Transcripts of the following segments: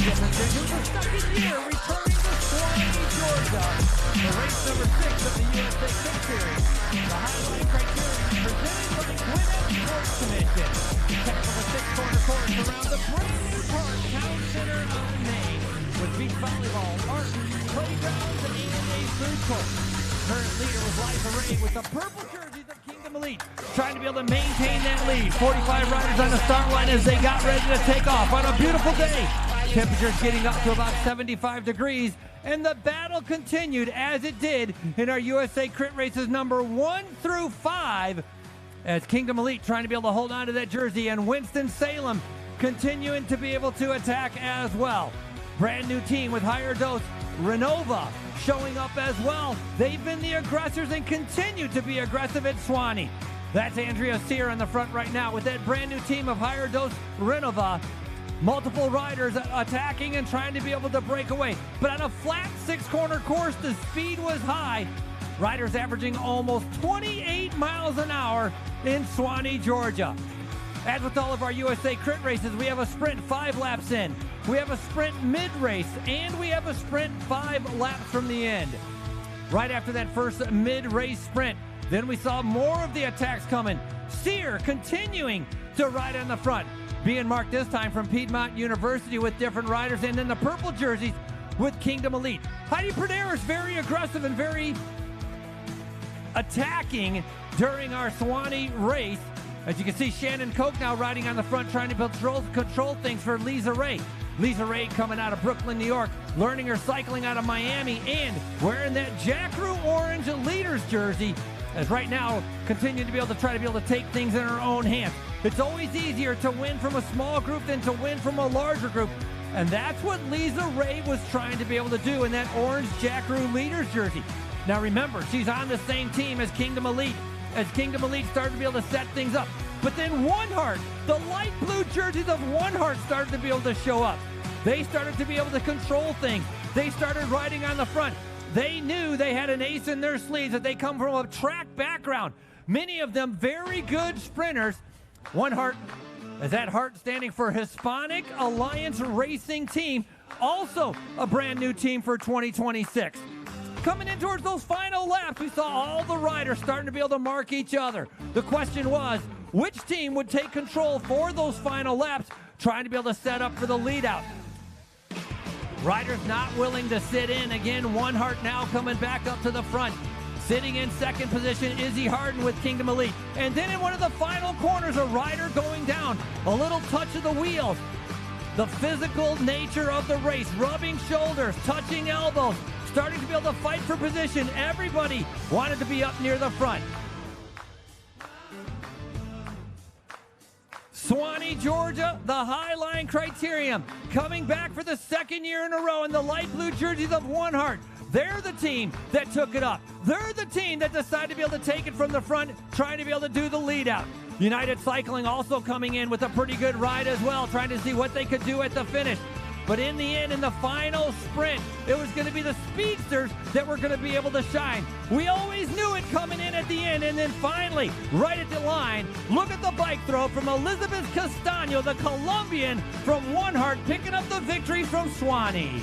difference is it was the second year returning to Swanee, Georgia. The race number 6 of the USACRITS Series. The Highline Criterium presented by Gwinnett Sports Commission. Set for the 6-corner course around the brand new park, Town Center of Maine, with beach volleyball, art, playgrounds, and a food court. Current leader was Liza Ray with the purple jerseys of Kingdom Elite, trying to be able to maintain that lead. 45 riders on the start line as they got ready to take off on a beautiful day. Temperatures getting up to about 75 degrees, and the battle continued as it did in our USA Crit races number 1 through 5, as Kingdom Elite trying to be able to hold on to that jersey, and Winston-Salem continuing to be able to attack as well. Brand new team with higher dose Renova showing up as well. They've been the aggressors and continue to be aggressive at Swanee. That's Andrea Sear in the front right now with that brand new team of higher dose Renova. Multiple riders attacking and trying to be able to break away. But on a flat 6-corner course, the speed was high. Riders averaging almost 28 miles an hour in Swanee, Georgia. As with all of our USA Crit races, we have a sprint 5 laps in. We have a sprint mid-race, and we have a sprint 5 laps from the end. Right after that first mid-race sprint, then we saw more of the attacks coming. Sear continuing to ride on the front, being marked this time from Piedmont University with different riders, and then the purple jerseys with Kingdom Elite. Heidi Praderis very aggressive and very attacking during our Swanee race. As you can see, Shannon Koch now riding on the front, trying to control things for Liza Ray. Liza Ray coming out of Brooklyn, New York, learning her cycling out of Miami, and wearing that Jackaroo orange leaders jersey, as right now continuing to be able to take things in her own hands. It's always easier to win from a small group than to win from a larger group, and that's what Liza Ray was trying to be able to do in that orange Jackaroo leaders jersey. Now remember, she's on the same team as Kingdom Elite, as Kingdom Elite started to be able to set things up. But then One Heart, the light blue jerseys of One Heart started to be able to show up. They started to be able to control things. They started riding on the front. They knew they had an ace in their sleeves, that they come from a track background. Many of them very good sprinters. One Heart, as that Heart standing for Hispanic Alliance Racing Team, also a brand new team for 2026. Coming in towards those final laps, we saw all the riders starting to be able to mark each other. The question was, which team would take control for those final laps, trying to be able to set up for the lead out? Riders not willing to sit in. Again, One Heart now coming back up to the front. Sitting in second position, Izzy Harden with Kingdom Elite. And then in one of the final corners, a rider going down. A little touch of the wheels. The physical nature of the race, rubbing shoulders, touching elbows, starting to be able to fight for position. Everybody wanted to be up near the front. Swanee, Georgia, the Highline Criterium, coming back for the second year in a row in the light blue jerseys of One Heart. They're the team that took it up. They're the team that decided to be able to take it from the front, trying to be able to do the lead out. United Cycling also coming in with a pretty good ride as well, trying to see what they could do at the finish. But in the end, in the final sprint, it was going to be the speedsters that were going to be able to shine. We always knew it coming in at the end, and then finally, right at the line, look at the bike throw from Elizabeth Castaño, the Colombian from One Heart, picking up the victory from Swanee.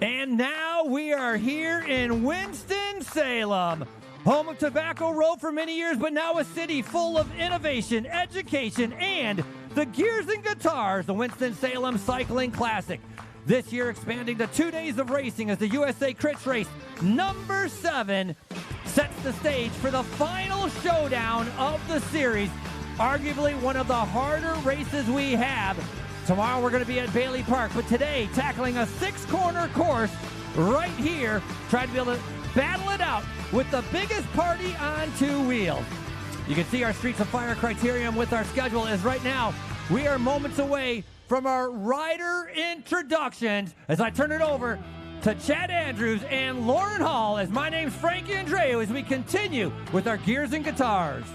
And now we are here in Winston-Salem, home of Tobacco Road for many years, but now a city full of innovation, education, and the Gears and Guitars, the Winston-Salem Cycling Classic. This year expanding to 2 days of racing as the USA Crits race number 7 sets the stage for the final showdown of the series, arguably one of the harder races we have. Tomorrow we're going to be at Bailey Park, but today tackling a 6-corner course right here, trying to be able to battle it out with the biggest party on 2 wheels. You can see our Streets of Fire Criterium with our schedule, as right now we are moments away from our rider introductions, as I turn it over to Chad Andrews and Lauren Hall, as my name's Frankie Andreu, as we continue with our Gears and Guitars.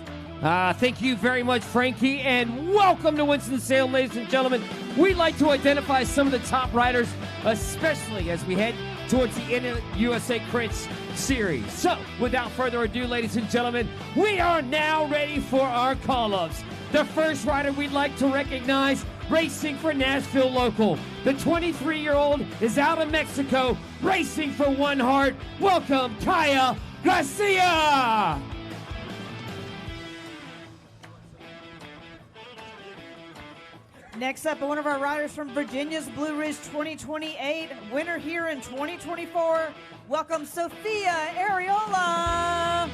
Thank you very much, Frankie, and welcome to Winston-Salem, ladies and gentlemen. We'd like to identify some of the top riders, especially as we head towards the end of the USA Crits series. So, without further ado, ladies and gentlemen, we are now ready for our call-ups. The first rider we'd like to recognize, racing for Nashville Local. The 23-year-old is out of Mexico, racing for One Heart. Welcome, Kaya Garcia! Next up, one of our riders from Virginia's Blue Ridge 2028, winner here in 2024. Welcome, Sophia Areola.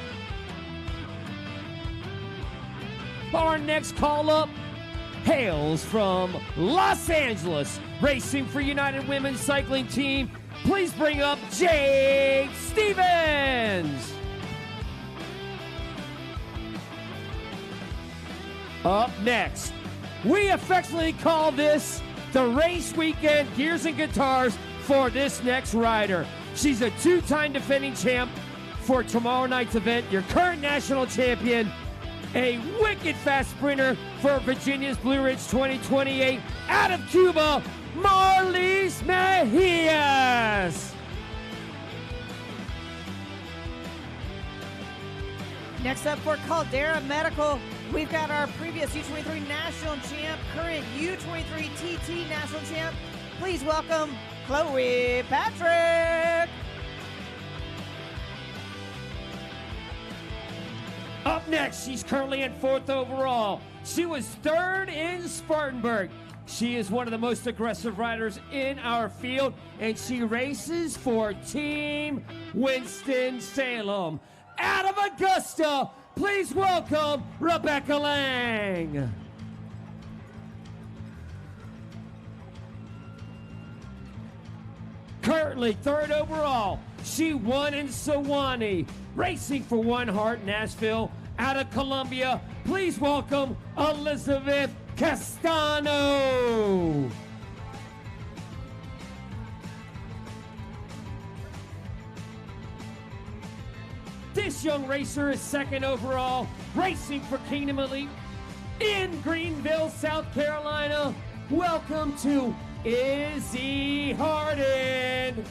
Our next call-up hails from Los Angeles, racing for United Women's Cycling Team. Please bring up Jake Stevens. Up next, we affectionately call this the race weekend gears and guitars for this next rider. She's a two-time defending champ for tomorrow night's event, your current national champion, a wicked fast sprinter for Virginia's Blue Ridge 2028, out of Cuba, Marlise Mejias. Next up for Caldera Medical, we've got our previous U23 national champ, current U23 TT national champ. Please welcome Chloe Patrick. Up next, she's currently in 4th overall. She was 3rd in Spartanburg. She is one of the most aggressive riders in our field, and she races for Team Winston-Salem. Out of Augusta, please welcome Rebecca Lang. Currently 3rd overall, she won in Sewanee, racing for One Heart Nashville. Out of Columbia, please welcome Elizabeth Castano. This young racer is 2nd overall, racing for Kingdom Elite in Greenville, South Carolina. Welcome to Izzy Harden.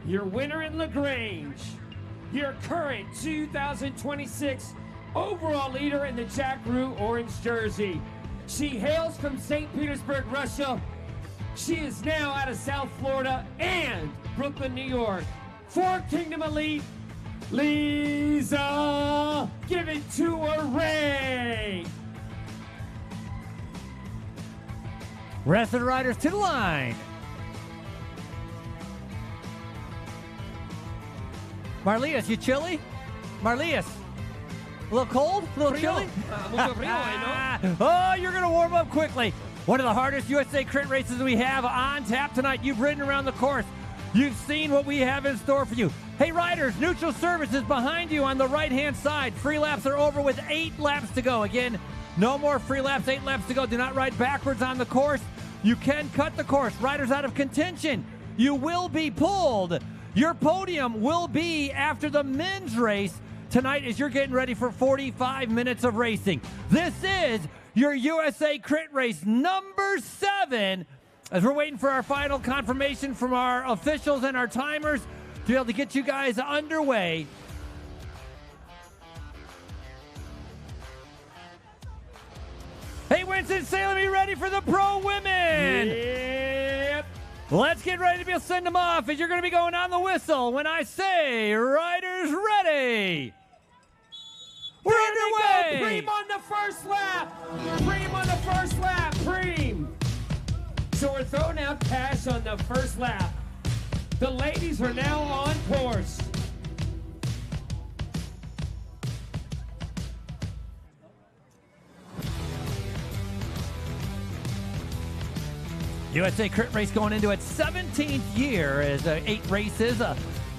Your winner in LaGrange, your current 2026 overall leader in the Jack Root orange jersey. She hails from St. Petersburg, Russia. She is now out of South Florida and Brooklyn, New York. For Kingdom Elite, Lisa, give it to her, Ray. Rest of the riders to the line. Marlias, you chilly? Marlias, a little cold? A little chilly? Mucho frío, ¿no? Oh, you're going to warm up quickly. One of the hardest USA Crit races we have on tap tonight. You've ridden around the course. You've seen what we have in store for you. Hey, riders, neutral service is behind you on the right-hand side. Free laps are over with 8 laps to go. Again, no more free laps, 8 laps to go. Do not ride backwards on the course. You can cut the course. Riders out of contention, you will be pulled. Your podium will be after the men's race tonight as you're getting ready for 45 minutes of racing. This is your USA Crit Race number 7. As we're waiting for our final confirmation from our officials and our timers to be able to get you guys underway. Hey, Winston-Salem, you ready for the pro women? Yep. Let's get ready to be able to send them off as you're going to be going on the whistle when I say riders ready. We're underway. Preem on the first lap. Preem on the first lap. Preem. So we're throwing out cash on the first lap. The ladies are now on course. USA Crit Race going into its 17th year as 8 races.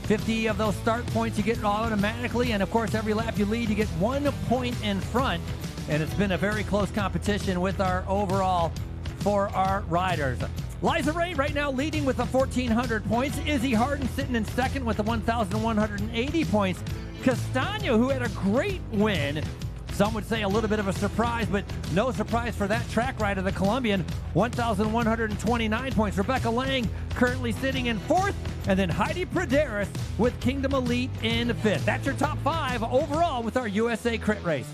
50 of those start points you get automatically, and of course every lap you lead you get 1 point in front, and it's been a very close competition with our overall for our riders. Liza Ray right now leading with the 1,400 points. Izzy Harden sitting in second with the 1,180 points. Castano, who had a great win Some would say a little bit of a surprise, but no surprise for that track rider, the Colombian. 1,129 points. Rebecca Lang currently sitting in 4th, and then Heidi Prederis with Kingdom Elite in 5th. That's your top 5 overall with our USA Crit race.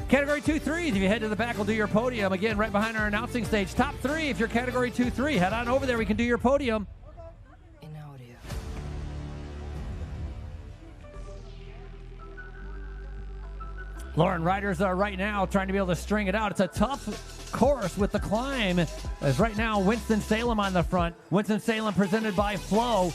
Category 2-3s, if you head to the back, we'll do your podium. Again, right behind our announcing stage. Top 3, if you're Category 2-3, head on over there. We can do your podium. Lauren, riders are right now trying to be able to string it out. It's a tough course with the climb. As right now, Winston-Salem on the front. Winston-Salem presented by Flow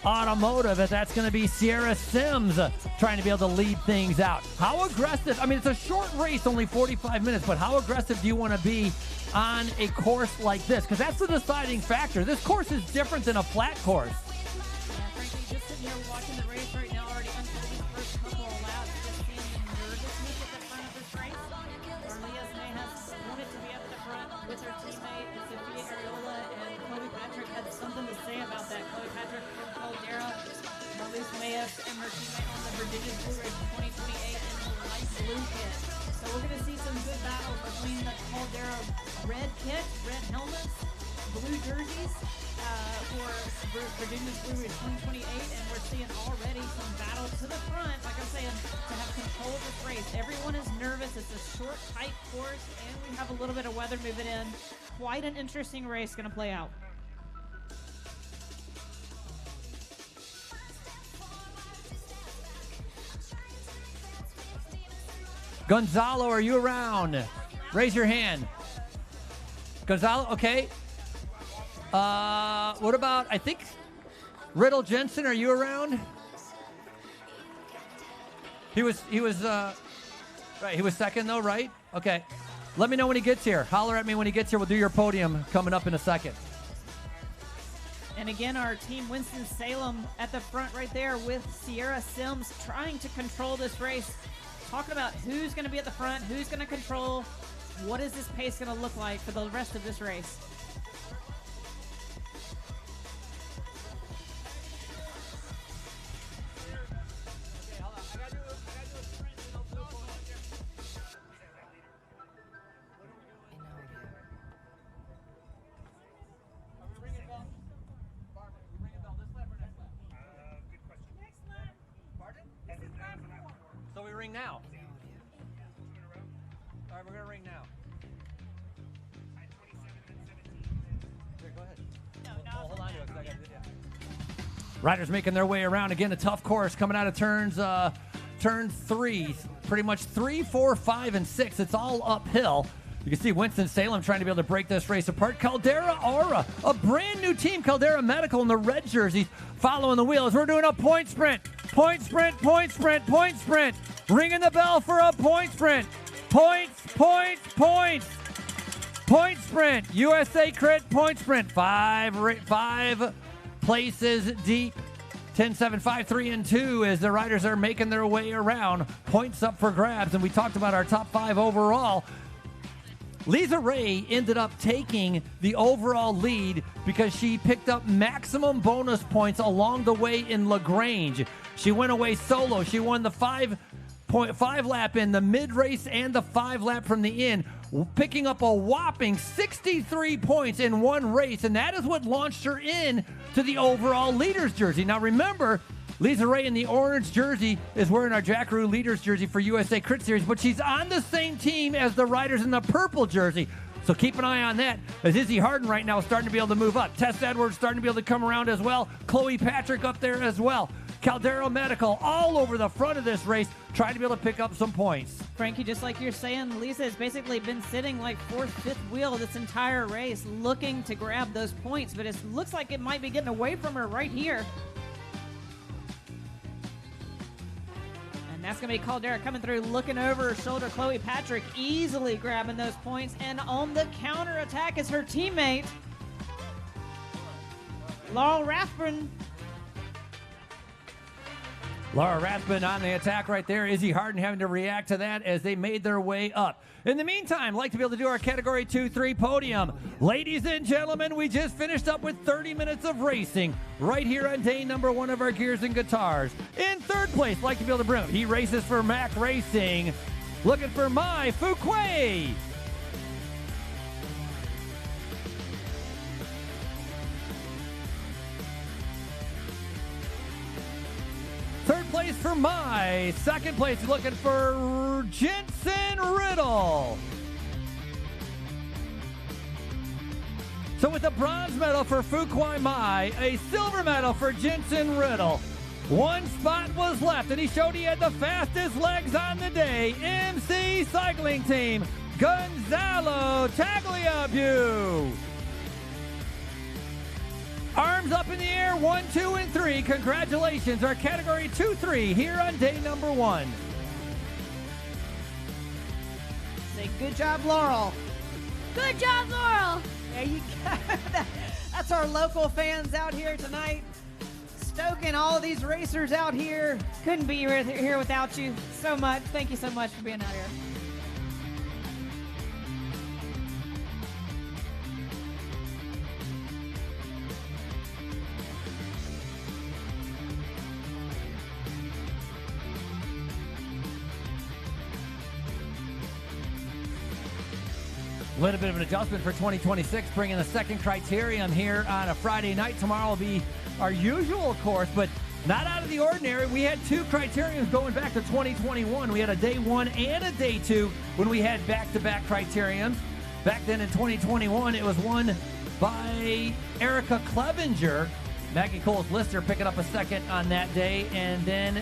Automotive, and that's going to be Sierra Sims trying to be able to lead things out. How aggressive? I mean, it's a short race, only 45 minutes, but how aggressive do you want to be on a course like this? Because that's the deciding factor. This course is different than a flat course. Yeah, frankly, just sitting here watching the race right now, already until these first couple of laps, just seeing the nervousness at the front of this race. Arlias may have wanted to be up at the front with her teammate, Sophia Ariola, and Chloe Patrick had something to say about that. Chloe Patrick from Caldera, Marlise Mayes and her teammate on the Virginia Blue Ridge 2028 in the light blue kit. So we're going to see some good battles between the Caldera red kit, red helmets, blue jerseys for Virginia's Blue Ridge 2028, and we're seeing already some battle to the front, like I'm saying, to have control of this race. Everyone is nervous. It's a short, tight course, and we have a little bit of weather moving in. Quite an interesting race going to play out. Gonzalo, are you around? Raise your hand. Gonzalo, okay. What about, I think, Riddle Jensen, are you around? He was right, he was second though, right? Okay. Let me know when he gets here. Holler at me when he gets here. We'll do your podium coming up in a second. And again, our team Winston-Salem at the front right there with Sierra Sims trying to control this race. Talking about who's going to be at the front, who's going to control, what is this pace going to look like for the rest of this race. So we ring now. All right, we're gonna ring now. Here, go ahead. Hold on to it, 'cause I gotta do that. Riders making their way around again. A tough course coming out of turn 3. Pretty much 3, 4, 5, and 6. It's all uphill. You can see Winston-Salem trying to be able to break this race apart. Caldera Aura, a brand new team. Caldera Medical in the red jerseys following the wheels. We're doing a point sprint. Point sprint, point sprint, point sprint. Ringing the bell for a point sprint. Points, points, points. Point sprint. USA Crit point sprint. Five places deep. 10, 7, 5, 3, and 2 as the riders are making their way around. Points up for grabs. And we talked about our top 5 overall. Lisa Ray ended up taking the overall lead because she picked up maximum bonus points along the way in LaGrange. She went away solo. She won the 5.5 lap in the mid-race and the 5 lap from the end, picking up a whopping 63 points in one race, and that is what launched her in to the overall leaders jersey. Now remember, Lisa Ray in the orange jersey is wearing our Jackaroo leaders jersey for USA Crit Series, but she's on the same team as the riders in the purple jersey. So keep an eye on that, as Izzy Harden right now is starting to be able to move up. Tess Edwards starting to be able to come around as well. Chloe Patrick up there as well. Caldera Medical all over the front of this race, trying to be able to pick up some points. Frankie, just like you're saying, Lisa has basically been sitting like fourth, fifth wheel this entire race, looking to grab those points, but it looks like it might be getting away from her right here. That's going to be Caldera coming through, looking over her shoulder. Chloe Patrick easily grabbing those points. And on the counter attack is her teammate, Laurel Rathburn. Laura Rathbun on the attack right there. Izzy Harden having to react to that as they made their way up. In the meantime, I'd like to be able to do our Category 2-3 podium. Ladies and gentlemen, we just finished up with 30 minutes of racing right here on day number 1 of our Gears and Guitars. In third place, I'd like to be able to bring him. He races for Mac Racing. Looking for Mai Fuquay. Third place for Mai. Second place looking for Jensen Riddle. So with a bronze medal for Fuquay Mai, a silver medal for Jensen Riddle. One spot was left, and he showed he had the fastest legs on the day. MC Cycling Team, Gonzalo Tagliabue. Arms up in the air, 1, 2, and 3. Congratulations, our Category 2-3 here on day number 1. Say good job, Laurel. Good job, Laurel. There you go. That's our local fans out here tonight, stoking all these racers out here. Couldn't be here without you so much. Thank you so much for being out here. A little bit of an adjustment for 2026, bringing the second criterium here on a Friday night. Tomorrow will be our usual course, but not out of the ordinary. We had 2 criteriums going back to 2021. We had a day 1 and a day 2 when we had back-to-back criteriums. Back then in 2021, it was won by Erica Clevenger. Maggie Cole's Lister picking up a second on that day, and then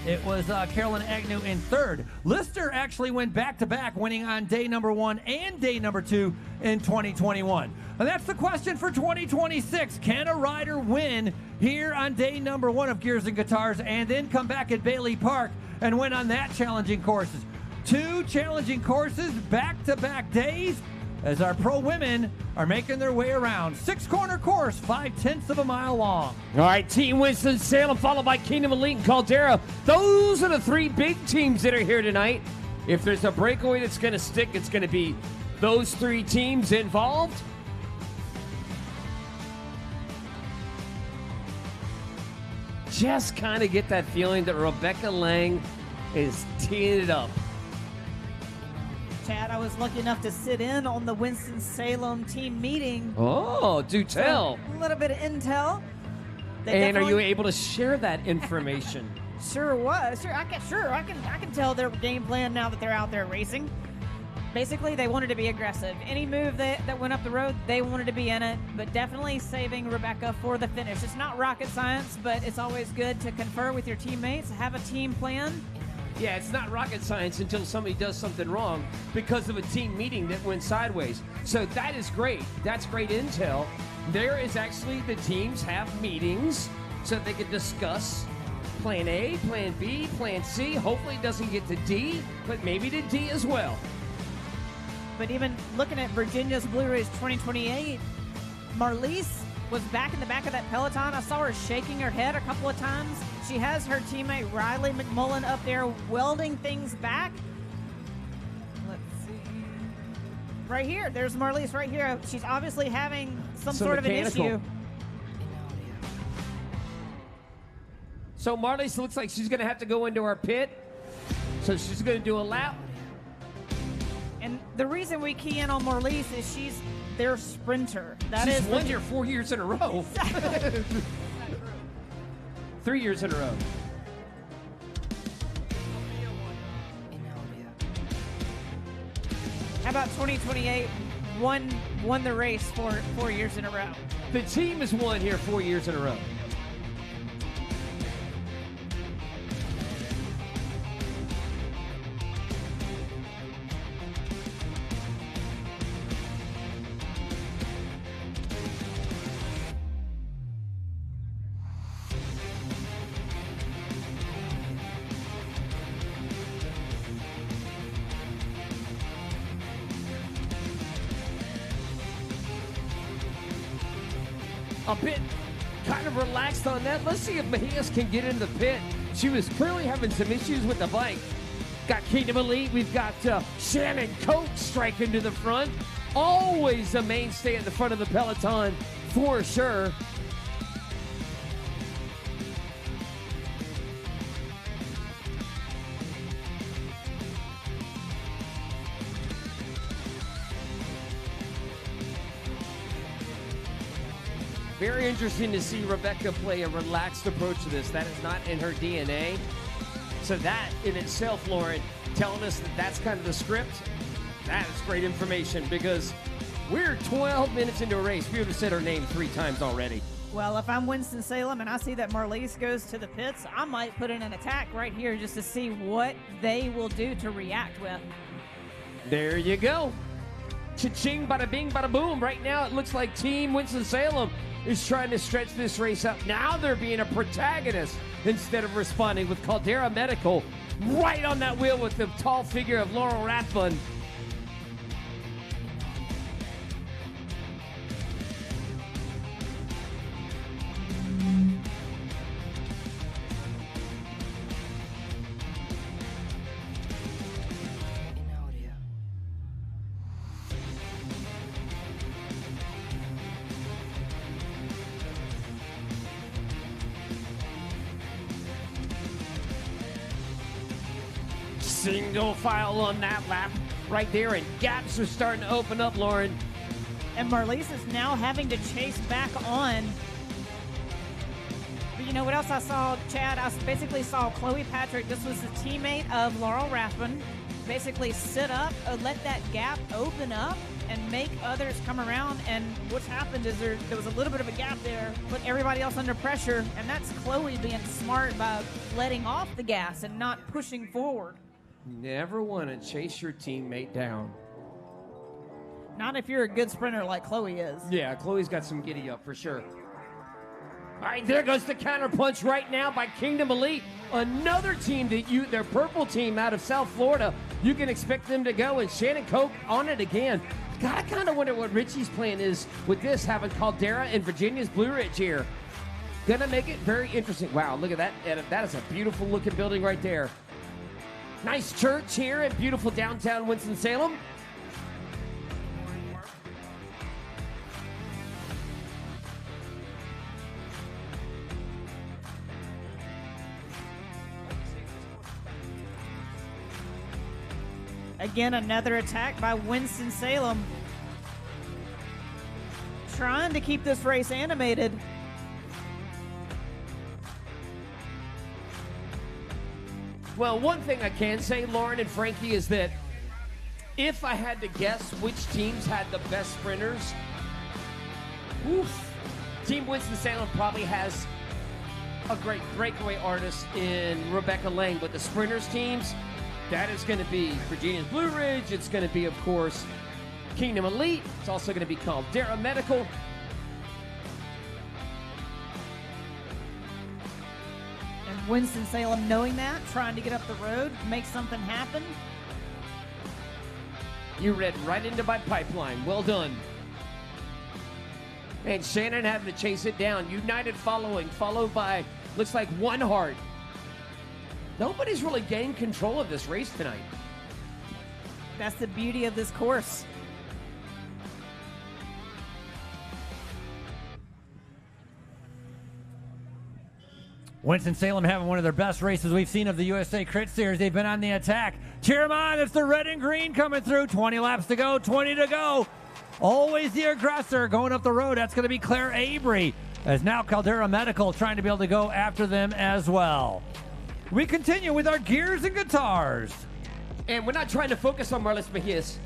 it was Carolyn Agnew in third. Lister actually went back-to-back, winning on day number 1 and day number 2 in 2021. And that's the question for 2026. Can a rider win here on day number 1 of Gears and Guitars and then come back at Bailey Park and win on that challenging courses? 2 challenging courses, back-to-back days, as our pro women are making their way around. 6-corner course, 0.5 of a mile long. All right, Team Winston-Salem, followed by Kingdom Elite and Caldera. Those are the 3 big teams that are here tonight. If there's a breakaway that's going to stick, it's going to be those 3 teams involved. Just kind of get that feeling that Rebecca Lang is teeing it up. Chad, I was lucky enough to sit in on the Winston-Salem team meeting. Oh, do tell. So, a little bit of intel. And are you able to share that information? Sure was. I can tell their game plan now that they're out there racing. Basically, they wanted to be aggressive. Any move that went up the road, they wanted to be in it, but definitely saving Rebecca for the finish. It's not rocket science, but it's always good to confer with your teammates, have a team plan. Yeah, it's not rocket science until somebody does something wrong because of a team meeting that went sideways. So that is great. That's great intel. There is actually the teams have meetings so they can discuss plan A, plan B, plan C. Hopefully it doesn't get to D, but maybe to D as well. But even looking at Virginia's Blue Race 2028, Marlise was back in the back of that peloton. I saw her shaking her head a couple of times. She has her teammate Riley McMullen up there welding things back. Let's see. right here. There's Marlies right here. She's obviously having some sort of an mechanical. issue. So Marlies looks like she's going to have to go into our pit. So she's going to do a lap. And the reason we key in on Marlies is she's their sprinter. She's won here 4 years in a row. 3 years in a row. How about 2028 won the race for 4 years in a row? The team has won here 4 years in a row. A bit kind of relaxed on that. Let's see if Mejias can get in the pit. She was clearly having some issues with the bike. Got Kingdom Elite. We've got Shannon Coke striking to the front. Always a mainstay at the front of the peloton for sure. Very interesting to see Rebecca play a relaxed approach to this. That is not in her DNA. So that in itself, Lauren, telling us that that's kind of the script, that is great information because we're 12 minutes into a race. We would have said her name 3 times already. Well, if I'm Winston-Salem and I see that Marlies goes to the pits, I might put in an attack right here just to see what they will do to react with. There you go. Cha-ching, bada bing, bada boom. Right now it looks like Team Winston-Salem is trying to stretch this race up. Now they're being a protagonist instead of responding with Caldera Medical right on that wheel with the tall figure of Laurel Rathbun. Single file on that lap right there, and gaps are starting to open up, Lauren. And Marlies is now having to chase back on. But you know what else I saw, Chad? I basically saw Chloe Patrick. This was the teammate of Laurel Rathbun. Basically sit up, let that gap open up, and make others come around. And what's happened is there was a little bit of a gap there, put everybody else under pressure, and that's Chloe being smart by letting off the gas and not pushing forward. Never want to chase your teammate down. Not if you're a good sprinter like Chloe is. Yeah, Chloe's got some giddy up for sure. All right, there goes the counter punch right now by Kingdom Elite. Another team that their purple team out of South Florida, you can expect them to go. And Shannon Coke on it again. God, I kind of wonder what Richie's plan is with this, having Caldera and Virginia's Blue Ridge here. Gonna make it very interesting. Wow, look at that. That is a beautiful looking building right there. Nice church here in beautiful downtown Winston-Salem. Again, another attack by Winston-Salem. Trying to keep this race animated. Well, one thing I can say, Lauren and Frankie, is that if I had to guess which teams had the best sprinters, Team Winston-Salem probably has a great breakaway artist in Rebecca Lang. But the sprinters teams, that is going to be Virginia's Blue Ridge. It's going to be, of course, Kingdom Elite. It's also going to be Caldera Medical. Winston-Salem knowing that, trying to get up the road, make something happen. You read right into my pipeline. Well done. And Shannon having to chase it down. United following, followed by, looks like One Heart. Nobody's really gained control of this race tonight. That's the beauty of this course. Winston-Salem having one of their best races we've seen of the USA Crit Series. They've been on the attack. Cheer them on. It's the red and green coming through. 20 laps to go, 20 to go. Always the aggressor going up the road. That's going to be Claire Avery, as now Caldera Medical trying to be able to go after them as well. We continue with our gears and guitars. And we're not trying to focus on Marlis Mejias.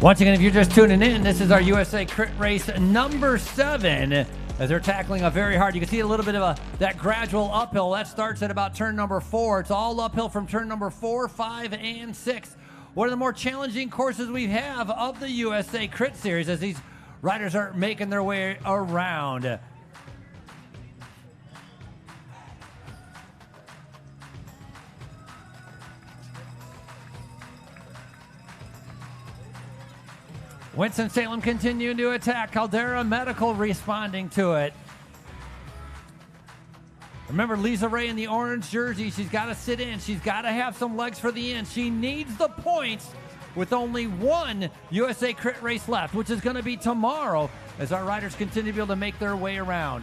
Once again, if you're just tuning in, this is our USA Crit Race number 7 as they're tackling a very hard. You can see a little bit of that gradual uphill. That starts at about turn number 4. It's all uphill from turn number 4, 5, and 6. One of the more challenging courses we have of the USA Crit Series as these riders are making their way around. Winston-Salem continuing to attack. Caldera Medical responding to it. Remember, Lisa Ray in the orange jersey. She's got to sit in. She's got to have some legs for the end. She needs the points with only one USA Crit race left, which is going to be tomorrow as our riders continue to be able to make their way around.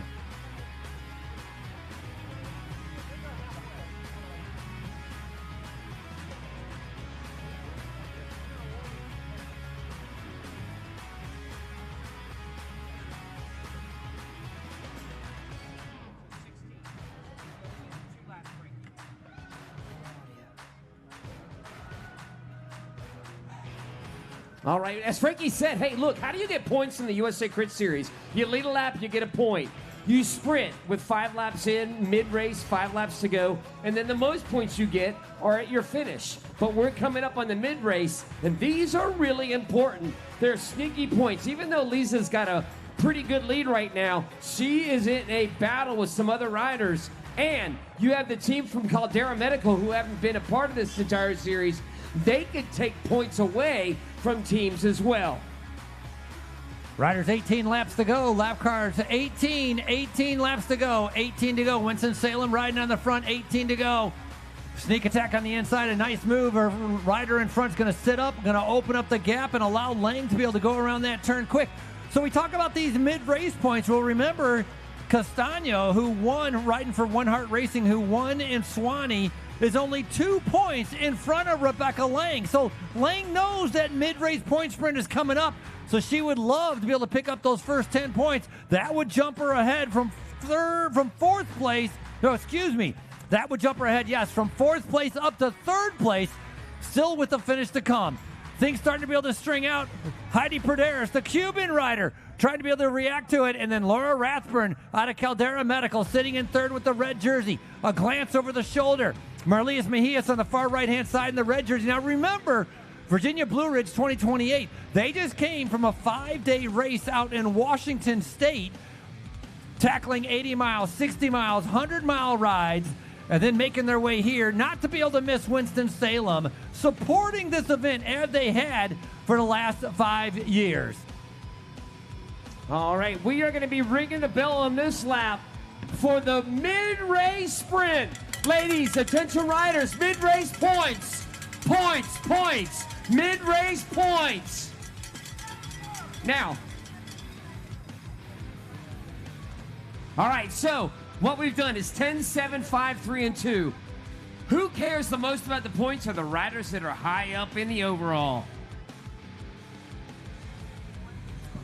All right, as Frankie said, hey, look, how do you get points in the USA Crit Series? You lead a lap, you get a point. You sprint with 5 laps in, mid-race, 5 laps to go, and then the most points you get are at your finish. But we're coming up on the mid-race, and these are really important. They're sneaky points. Even though Lisa's got a pretty good lead right now, she is in a battle with some other riders, and you have the team from Caldera Medical who haven't been a part of this entire series. They could take points away from teams as well. Riders 18 laps to go. Lap cars 18 laps to go. 18 to go. Winston-Salem riding on the front, 18 to go. Sneak attack on the inside, a nice move. Our rider in front's going to sit up, going to open up the gap and allow Lang to be able to go around that turn quick. So we talk about these mid-race points. Well, remember, Castano, who won, riding for One Heart Racing, who won in Swanee, is only 2 points in front of Rebecca Lang. So Lang knows that mid-race point sprint is coming up, so she would love to be able to pick up those first 10 points. That would jump her ahead from fourth place. No, excuse me. That would jump her ahead, yes, from 4th place up to 3rd place, still with the finish to come. Things starting to be able to string out. Heidi Perderas, the Cuban rider, trying to be able to react to it. And then Laura Rathburn out of Caldera Medical sitting in 3rd with the red jersey. A glance over the shoulder. Marlis Mejias on the far right-hand side in the red jersey. Now remember, Virginia Blue Ridge 2028, they just came from a 5-day race out in Washington State, tackling 80 miles, 60 miles, 100-mile rides, and then making their way here, not to be able to miss Winston-Salem, supporting this event as they had for the last 5 years. All right, we are going to be ringing the bell on this lap for the mid-race sprint. Ladies, attention riders, mid-race points, points, mid-race points. Now, all right, so what we've done is 10, 7, 5, 3, and 2. Who cares the most about the points are the riders that are high up in the overall.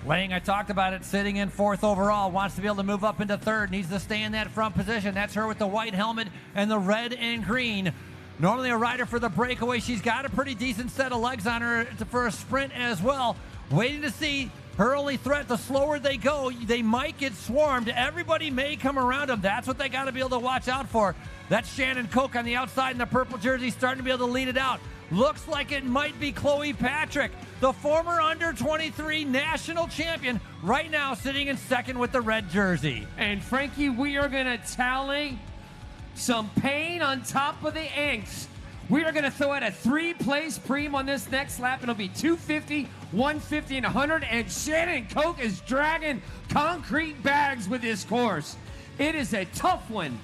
Lang, I talked about it, sitting in 4th overall, wants to be able to move up into 3rd, needs to stay in that front position. That's her with the white helmet and the red and green. Normally a rider for the breakaway. She's got a pretty decent set of legs on her for a sprint as well. Waiting to see her only threat. The slower they go, they might get swarmed. Everybody may come around them. That's what they got to be able to watch out for. That's Shannon Koch on the outside in the purple jersey, starting to be able to lead it out. looks like it might be Chloe Patrick, the former under-23 national champion, right now sitting in second with the red jersey. And Frankie, we are going to tally some pain on top of the angst. We are going to throw out a 3-place preem on this next lap. It'll be 250, 150, and 100. And Shannon Koch is dragging concrete bags with this course. It is a tough one.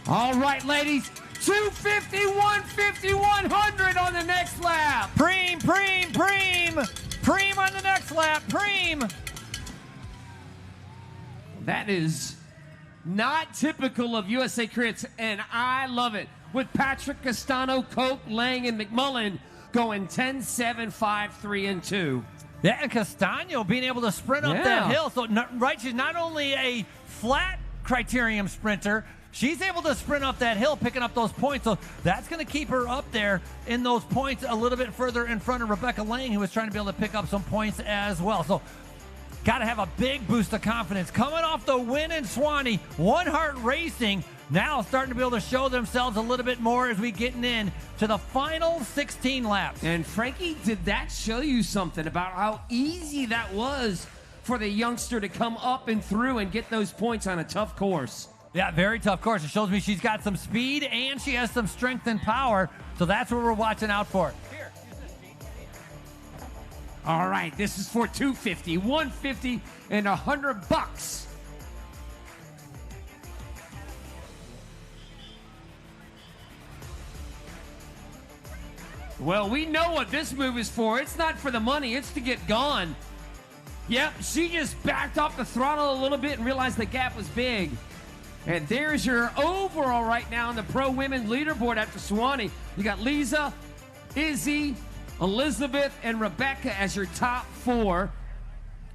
All right, ladies. 250, 150, 100 on the next lap. Preem, preem, preem. Preem on the next lap. Preem. That is not typical of USA Crits, and I love it. With Patrick, Castano, Koch, Lang, and McMullen going 10, 7, 5, 3, and 2. Yeah, and Castano being able to sprint up that hill. So, right, she's not only a flat criterium sprinter, she's able to sprint up that hill, picking up those points. So that's going to keep her up there in those points a little bit further in front of Rebecca Lang, who was trying to be able to pick up some points as well. So got to have a big boost of confidence. Coming off the win in Swanee, One Heart Racing now starting to be able to show themselves a little bit more as we getting in to the final 16 laps. And Frankie, did that show you something about how easy that was for the youngster to come up and through and get those points on a tough course? Yeah, very tough course. It shows me she's got some speed and she has some strength and power. So that's what we're watching out for. All right, this is for 250, 150, and $100. Well, we know what this move is for. It's not for the money, it's to get gone. Yep, she just backed off the throttle a little bit and realized the gap was big. And there's your overall right now on the Pro Women leaderboard after Swanee. You got Lisa, Izzy, Elizabeth, and Rebecca as your top 4.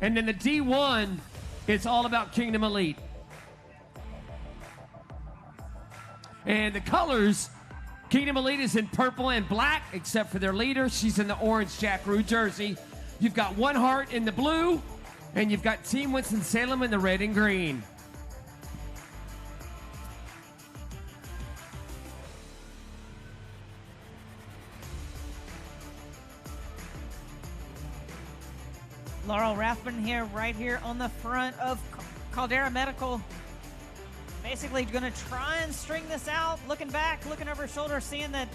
And then the D1, it's all about Kingdom Elite. And the colors, Kingdom Elite is in purple and black, except for their leader. She's in the orange Jack Rue jersey. You've got One Heart in the blue, and you've got Team Winston-Salem in the red and green. Laurel Rathman here, right here on the front of Caldera Medical. Basically going to try and string this out. Looking back, looking over her shoulder, seeing that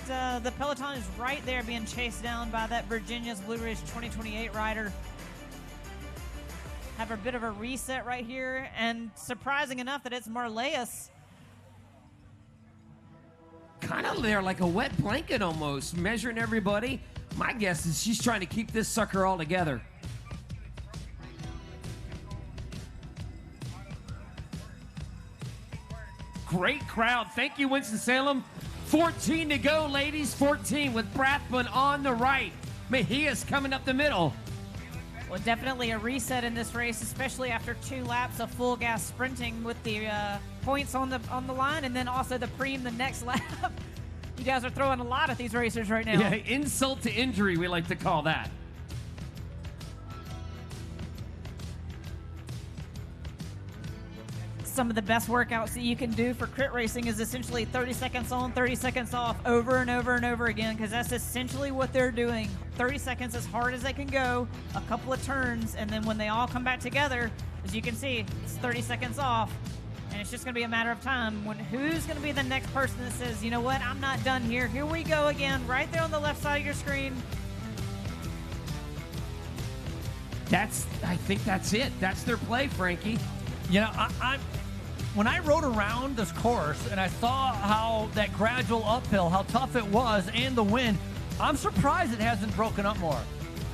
the peloton is right there being chased down by that Virginia's Blue Ridge 2028 rider. Have a bit of a reset right here, and surprising enough that it's Marleus. Kind of there like a wet blanket almost, measuring everybody. My guess is she's trying to keep this sucker all together. Great crowd. Thank you, Winston-Salem. 14 to go, ladies. 14 with Brathman on the right. Mejia's coming up the middle. Well, definitely a reset in this race, especially after 2 laps of full gas sprinting with the points on the line, and then also the preem the next lap. You guys are throwing a lot at these racers right now. Yeah, insult to injury, we like to call that. Some of the best workouts that you can do for crit racing is essentially 30 seconds on, 30 seconds off, over and over and over again, because that's essentially what they're doing. 30 seconds as hard as they can go, a couple of turns, and then when they all come back together, as you can see, it's 30 seconds off, and it's just going to be a matter of time when who's going to be the next person that says, you know what, I'm not done here. Here we go again, right there on the left side of your screen. I think that's it. That's their play, Frankie. You know, when I rode around this course and I saw how that gradual uphill, how tough it was, and the wind, I'm surprised it hasn't broken up more.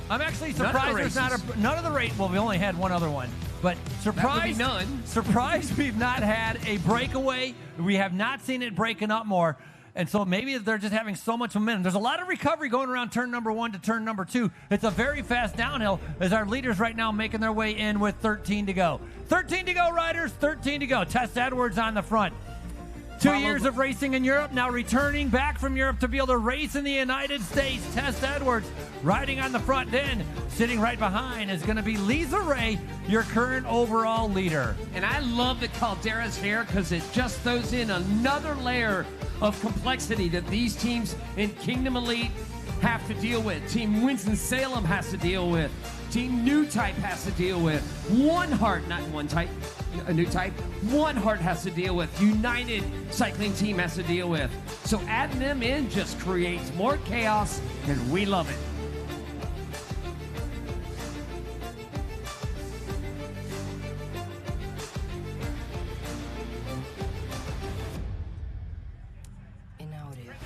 I'm actually surprised there's not none of the race. Well, we only had one other one, but surprised we've not had a breakaway. We have not seen it breaking up more. And so maybe they're just having so much momentum. There's a lot of recovery going around turn number 1 to turn number 2. It's a very fast downhill as our leaders right now making their way in with 13 to go. 13 to go, riders. 13 to go. Tess Edwards on the front. 2 years of racing in Europe, now returning back from Europe to be able to race in the United States. Tess Edwards riding on the front end. Sitting right behind is going to be Lisa Ray, your current overall leader. And I love the Caldera's hair because it just throws in another layer of complexity that these teams in Kingdom Elite have to deal with. Team Winston-Salem has to deal with. Team New Type has to deal with. One Heart, not one type, a new type. One Heart has to deal with. United Cycling Team has to deal with. So adding them in just creates more chaos, and we love it.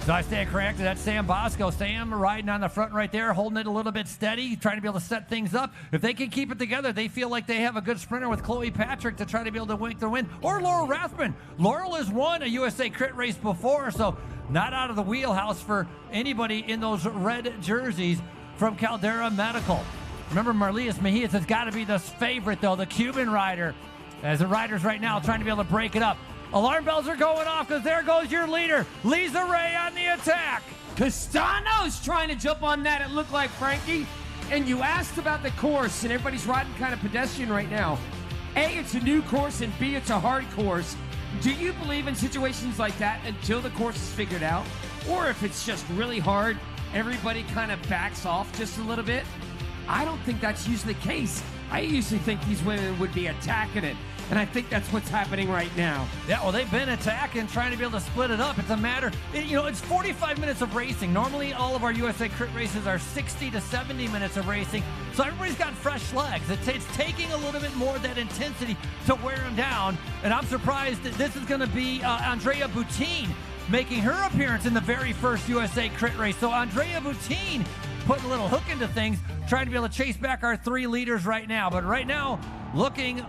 So I stand corrected. That's Sam Bosco. Sam riding on the front right there, holding it a little bit steady, trying to be able to set things up. If they can keep it together, they feel like they have a good sprinter with Chloe Patrick to try to be able to win the win. Or Laurel Rathman. Laurel has won a USA Crit race before, so not out of the wheelhouse for anybody in those red jerseys from Caldera Medical. Remember, Marlies Mejias has got to be the favorite, though, the Cuban rider. As the riders right now trying to be able to break it up. Alarm bells are going off because there goes your leader, Lisa Ray on the attack. Castano's trying to jump on that, it looked like, Frankie. And you asked about the course, and everybody's riding kind of pedestrian right now. A, it's a new course, and B, it's a hard course. Do you believe in situations like that until the course is figured out? Or if it's just really hard, everybody kind of backs off just a little bit? I don't think that's usually the case. I usually think these women would be attacking it. And I think that's what's happening right now. Yeah, well, they've been attacking, trying to be able to split it up. It's a matter, it's 45 minutes of racing. Normally, all of our USA Crit races are 60 to 70 minutes of racing. So everybody's got fresh legs. It's taking a little bit more of that intensity to wear them down. And I'm surprised that this is going to be Andrea Boutine making her appearance in the very first USA Crit race. So Andrea Boutine putting a little hook into things, trying to be able to chase back our three leaders right now. But right now, looking...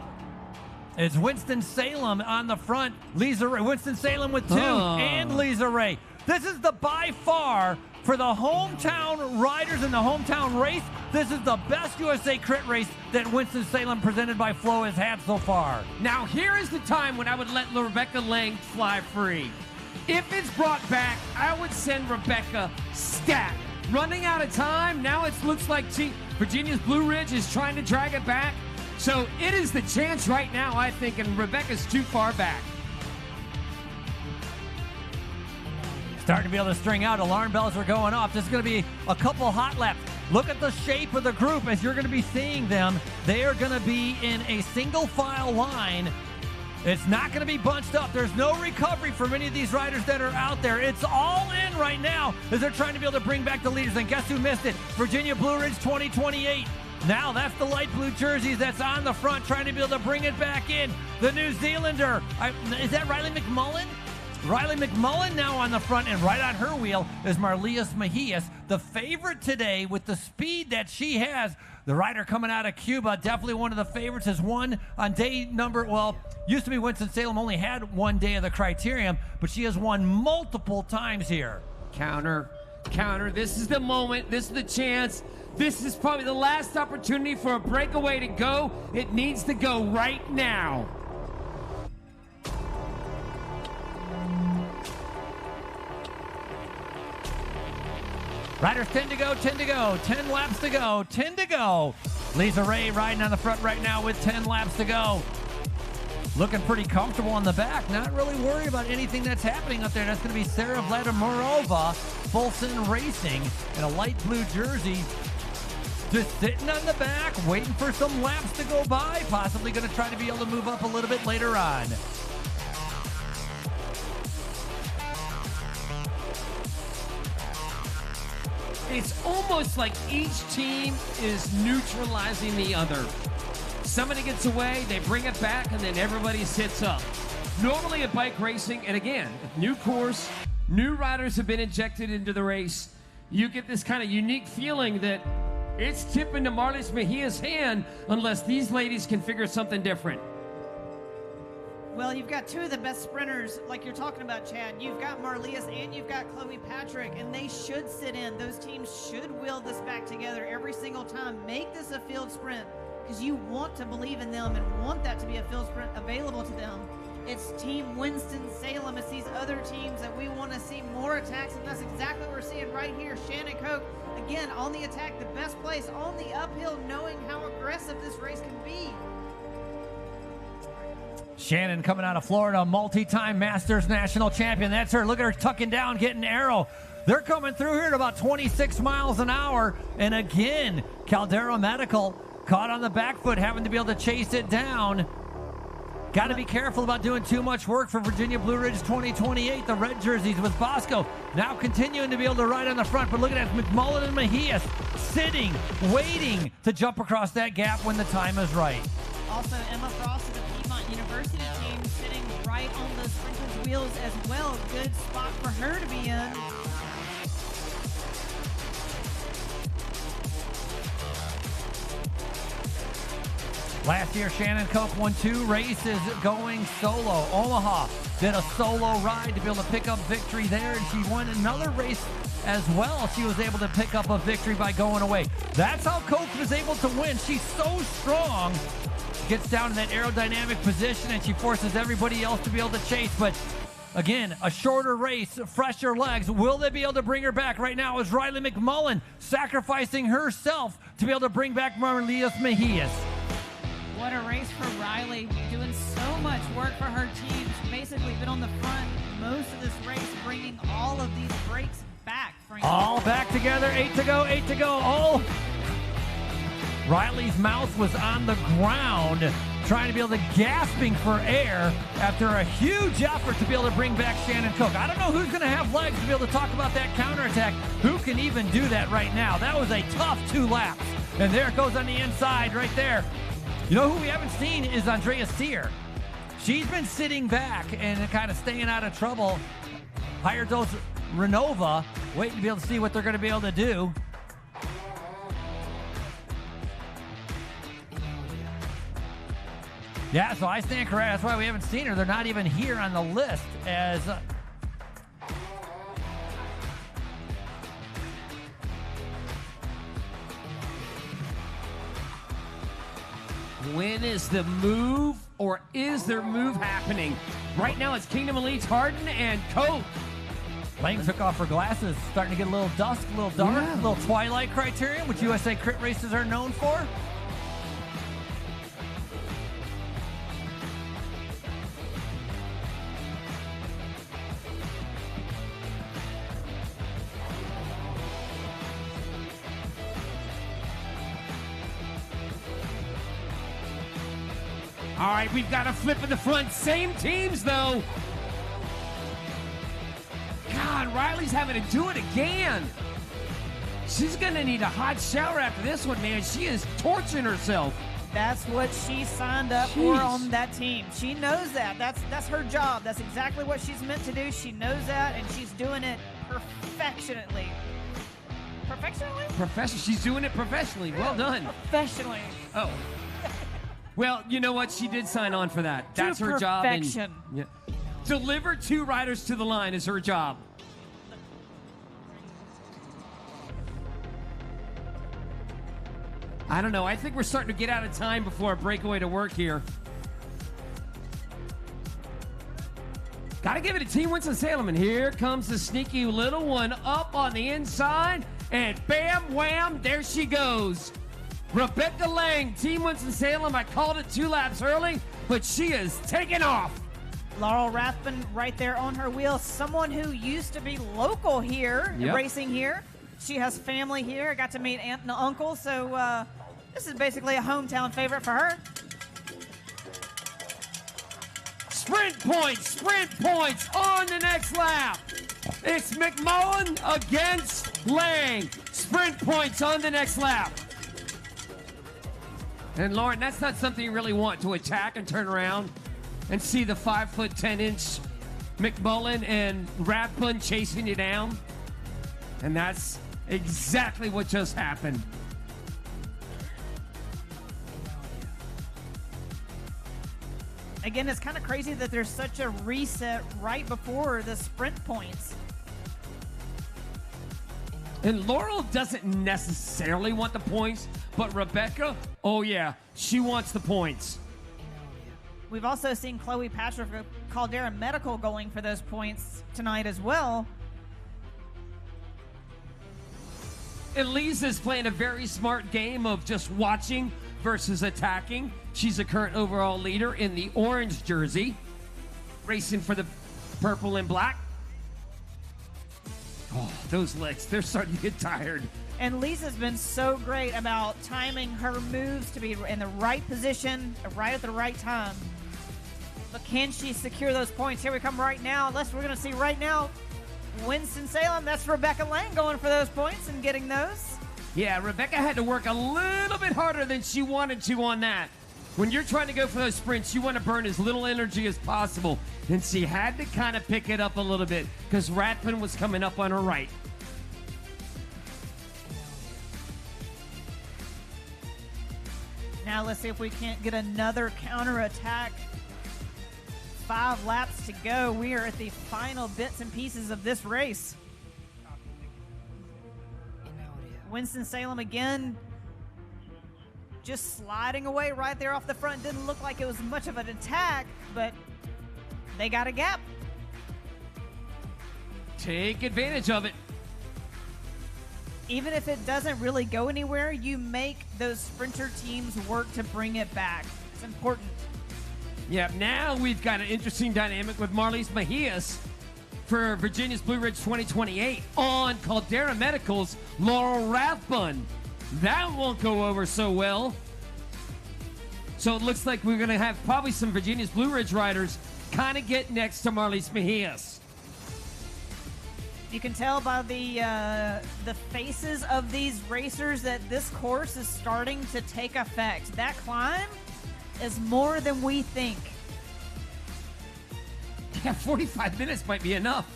it's Winston-Salem on the front. Lisa Ray. Winston-Salem with 2 and Lisa Ray. This is the by far, for the hometown riders in the hometown race, this is the best USA Crit race that Winston-Salem presented by Flo has had so far. Now here is the time when I would let Rebecca Lang fly free. If it's brought back, I would send Rebecca stat. Running out of time, now it looks like Virginia's Blue Ridge is trying to drag it back. So it is the chance right now, I think, and Rebecca's too far back. Starting to be able to string out. Alarm bells are going off. This is going to be a couple hot laps. Look at the shape of the group as you're going to be seeing them. They are going to be in a single file line. It's not going to be bunched up. There's no recovery for many of these riders that are out there. It's all in right now as they're trying to be able to bring back the leaders. And guess who missed it? Virginia Blue Ridge 2028. Now that's the light blue jerseys that's on the front, trying to be able to bring it back in. The New Zealander, is that Riley McMullen? Riley McMullen now on the front, and right on her wheel is Marlies Mejias, the favorite today with the speed that she has. The rider coming out of Cuba, definitely one of the favorites, has won on day number, used to be Winston-Salem only had one day of the Criterium, but she has won multiple times here. Counter. This is the moment. This is the chance. This is probably the last opportunity for a breakaway to go. It needs to go right now. Riders 10 to go, 10 to go, 10 laps to go, 10 to go. Lisa Ray riding on the front right now with 10 laps to go. Looking pretty comfortable on the back. Not really worried about anything that's happening up there. That's going to be Sarah Vladimirova, Folson Racing, in a light blue jersey. Just sitting on the back, waiting for some laps to go by. Possibly going to try to be able to move up a little bit later on. It's almost like each team is neutralizing the other. Somebody gets away, they bring it back, and then everybody sits up. Normally at bike racing, and again, new course, new riders have been injected into the race, you get this kind of unique feeling that it's tipping to Marlies Mejia's hand unless these ladies can figure something different. Well, you've got two of the best sprinters, like you're talking about, Chad. You've got Marlies and you've got Chloe Patrick, and they should sit in. Those teams should wheel this back together every single time. Make this a field sprint, because you want to believe in them and want that to be a field sprint available to them. It's Team Winston-Salem. It's these other teams that we want to see more attacks, and that's exactly what we're seeing right here. Shannon Koch, again, on the attack, the best place on the uphill, knowing how aggressive this race can be. Shannon coming out of Florida, multi-time Masters national champion. That's her. Look at her tucking down, getting arrow. They're coming through here at about 26 miles an hour. And again, Caldera Medical caught on the back foot, having to be able to chase it down. Got to be careful about doing too much work for Virginia Blue Ridge 2028. The red jerseys with Bosco now continuing to be able to ride on the front. But look at that, McMullen and Mejias sitting, waiting to jump across that gap when the time is right. Also, Emma Frost of the Piedmont University team sitting right on the Sprinklers wheels as well. Good spot for her to be in. Last year, Shannon Koch won 2 races going solo. Omaha did a solo ride to be able to pick up victory there, and she won another race as well. She was able to pick up a victory by going away. That's how Koch was able to win. She's so strong. Gets down in that aerodynamic position, and she forces everybody else to be able to chase. But again, a shorter race, fresher legs. Will they be able to bring her back? Right now is Riley McMullen sacrificing herself to be able to bring back Marlies Mejias. What a race for Riley, doing so much work for her teams. Basically been on the front most of this race, bringing all of these breaks back. All back together, 8 to go, 8 to go. Oh, Riley's mouth was on the ground, trying to be able to gasping for air after a huge effort to be able to bring back Shannon Koch. I don't know who's going to have legs to be able to talk about that counterattack. Who can even do that right now? That was a tough 2 laps. And there it goes on the inside right there. You know who we haven't seen is Andrea Sear. She's been sitting back and kind of staying out of trouble. Hired those Renova, waiting to be able to see what they're going to be able to do. Yeah, so I stand correct. That's why we haven't seen her. They're not even here on the list as... When is the move, or is there move happening? Right now it's Kingdom Elites Harden and Koch. Lang took off her glasses, starting to get a little dusk, a little dark, a little twilight criterion, which USA Crit races are known for. All right, we've got a flip in the front. Same teams, though. God, Riley's having to do it again. She's going to need a hot shower after this one, man. She is torching herself. That's what she signed up for on that team. She knows that. That's her job. That's exactly what she's meant to do. She knows that, and she's doing it perfectionally. Professionally? She's doing it professionally. Well done. Professionally. Oh. Well, you know what? She did sign on for that. That's her job. Perfection. Yeah. Deliver 2 riders to the line is her job. I don't know. I think we're starting to get out of time before our breakaway to work here. Got to give it to Team Winston-Salem. And here comes the sneaky little one up on the inside. And bam, wham, there she goes. Rebecca Lang, Team Winston-Salem. I called it 2 laps early, but she is taking off. Laurel Rathbun right there on her wheel. Someone who used to be local here, racing here. She has family here. I got to meet aunt and uncle, so this is basically a hometown favorite for her. Sprint points on the next lap. It's McMullen against Lang. Sprint points on the next lap. And Lauren, that's not something you really want to attack and turn around and see the 5'10" McMullen and Rathbun chasing you down. And that's exactly what just happened. Again, it's kind of crazy that there's such a reset right before the sprint points. And Laurel doesn't necessarily want the points, but Rebecca, oh yeah, she wants the points. We've also seen Chloe Patrick Caldera Medical going for those points tonight as well. And Lisa's playing a very smart game of just watching versus attacking. She's a current overall leader in the orange jersey, racing for the purple and black. Oh, those legs, they're starting to get tired. And Lisa's been so great about timing her moves to be in the right position, right at the right time. But can she secure those points? Here we come right now. We're going to see right now Winston-Salem. That's Rebecca Lane going for those points and getting those. Yeah, Rebecca had to work a little bit harder than she wanted to on that. When you're trying to go for those sprints, you want to burn as little energy as possible. And she had to kind of pick it up a little bit because Ratpin was coming up on her right. Now let's see if we can't get another counterattack. 5 laps to go. We are at the final bits and pieces of this race. Winston-Salem again, just sliding away right there off the front. Didn't look like it was much of an attack, but they got a gap. Take advantage of it. Even if it doesn't really go anywhere, you make those sprinter teams work to bring it back. It's important. Yeah, now we've got an interesting dynamic with Marlies Mejias for Virginia's Blue Ridge 2028 on Caldera Medical's Laurel Rathbun. That won't go over so well. So it looks like we're going to have probably some Virginia's Blue Ridge riders kind of get next to Marlies Mejias. You can tell by the faces of these racers that this course is starting to take effect. That climb is more than we think. Yeah, 45 minutes might be enough.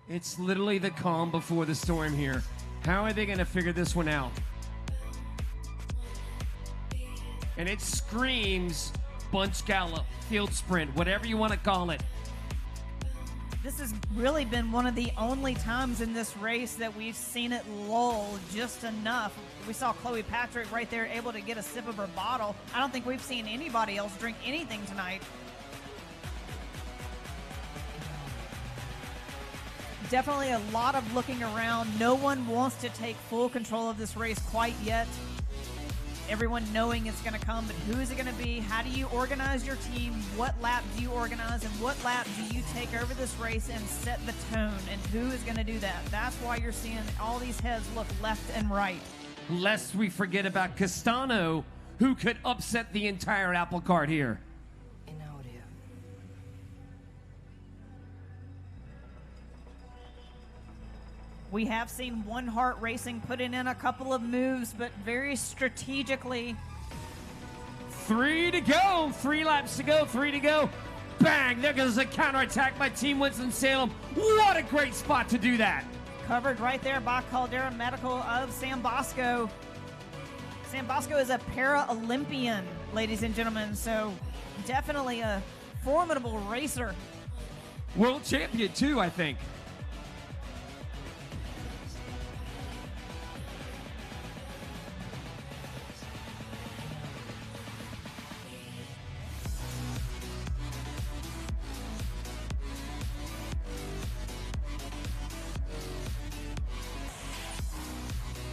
It's literally the calm before the storm here. How are they going to figure this one out? And it screams bunch gallop, field sprint, whatever you want to call it. This has really been one of the only times in this race that we've seen it lull just enough. We saw Chloe Patrick right there able to get a sip of her bottle. I don't think we've seen anybody else drink anything tonight. Definitely a lot of looking around. No one wants to take full control of this race quite yet. Everyone knowing it's going to come, but who is it going to be? How do you organize your team? What lap do you organize? And what lap do you take over this race and set the tone? And who is going to do that? That's why you're seeing all these heads look left and right. Lest we forget about Castano, who could upset the entire apple cart here. We have seen One Heart Racing putting in a couple of moves, but very strategically. 3 to go. 3 laps to go. 3 to go. Bang! There goes a counterattack by Team Winston-Salem. What a great spot to do that. Covered right there by Caldera Medical of San Bosco. San Bosco is a para-Olympian, ladies and gentlemen, so definitely a formidable racer. World champion, too, I think.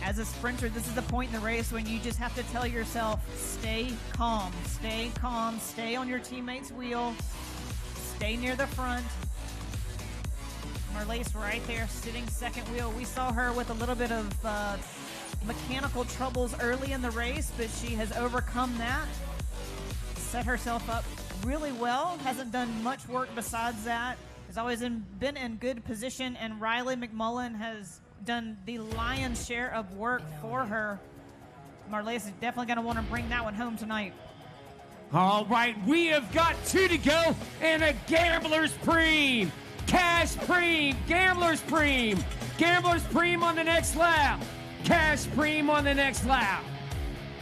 As a sprinter, this is the point in the race when you just have to tell yourself, stay calm, stay on your teammate's wheel, stay near the front. Marlies right there, sitting second wheel. We saw her with a little bit of mechanical troubles early in the race, but she has overcome that, set herself up really well, hasn't done much work besides that, has always been in good position, and Riley McMullen has done the lion's share of work for her. Marlies is definitely going to want to bring that one home tonight. All right, we have got 2 to go and a Gambler's Preem. Cash Preem, Gambler's Preem. Gambler's Preem on the next lap. Cash Preem on the next lap.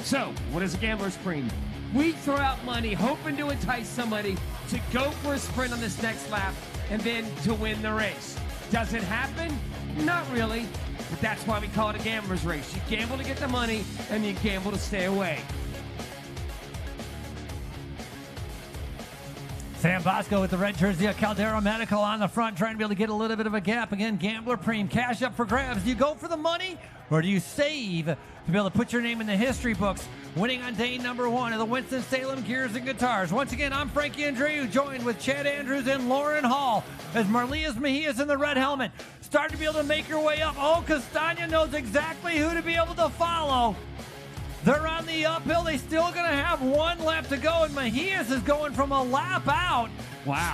So, what is a Gambler's Preem? We throw out money hoping to entice somebody to go for a sprint on this next lap and then to win the race. Does it happen? Not really, but that's why we call it a gambler's race. You gamble to get the money, and you gamble to stay away. Sam Bosco with the red jersey of Caldera Medical on the front, trying to be able to get a little bit of a gap. Again, Gambler Preem, cash up for grabs. Do you go for the money, or do you save to be able to put your name in the history books? Winning on day number 1 of the Winston-Salem Gears and Guitars. Once again, I'm Frankie Andreu, joined with Chad Andrews and Lauren Hall as Marlias Mejias in the red helmet start to be able to make your way up. Oh, Castagna knows exactly who to be able to follow. They're on the uphill. They still going to have 1 lap to go, and Mejias is going from a lap out,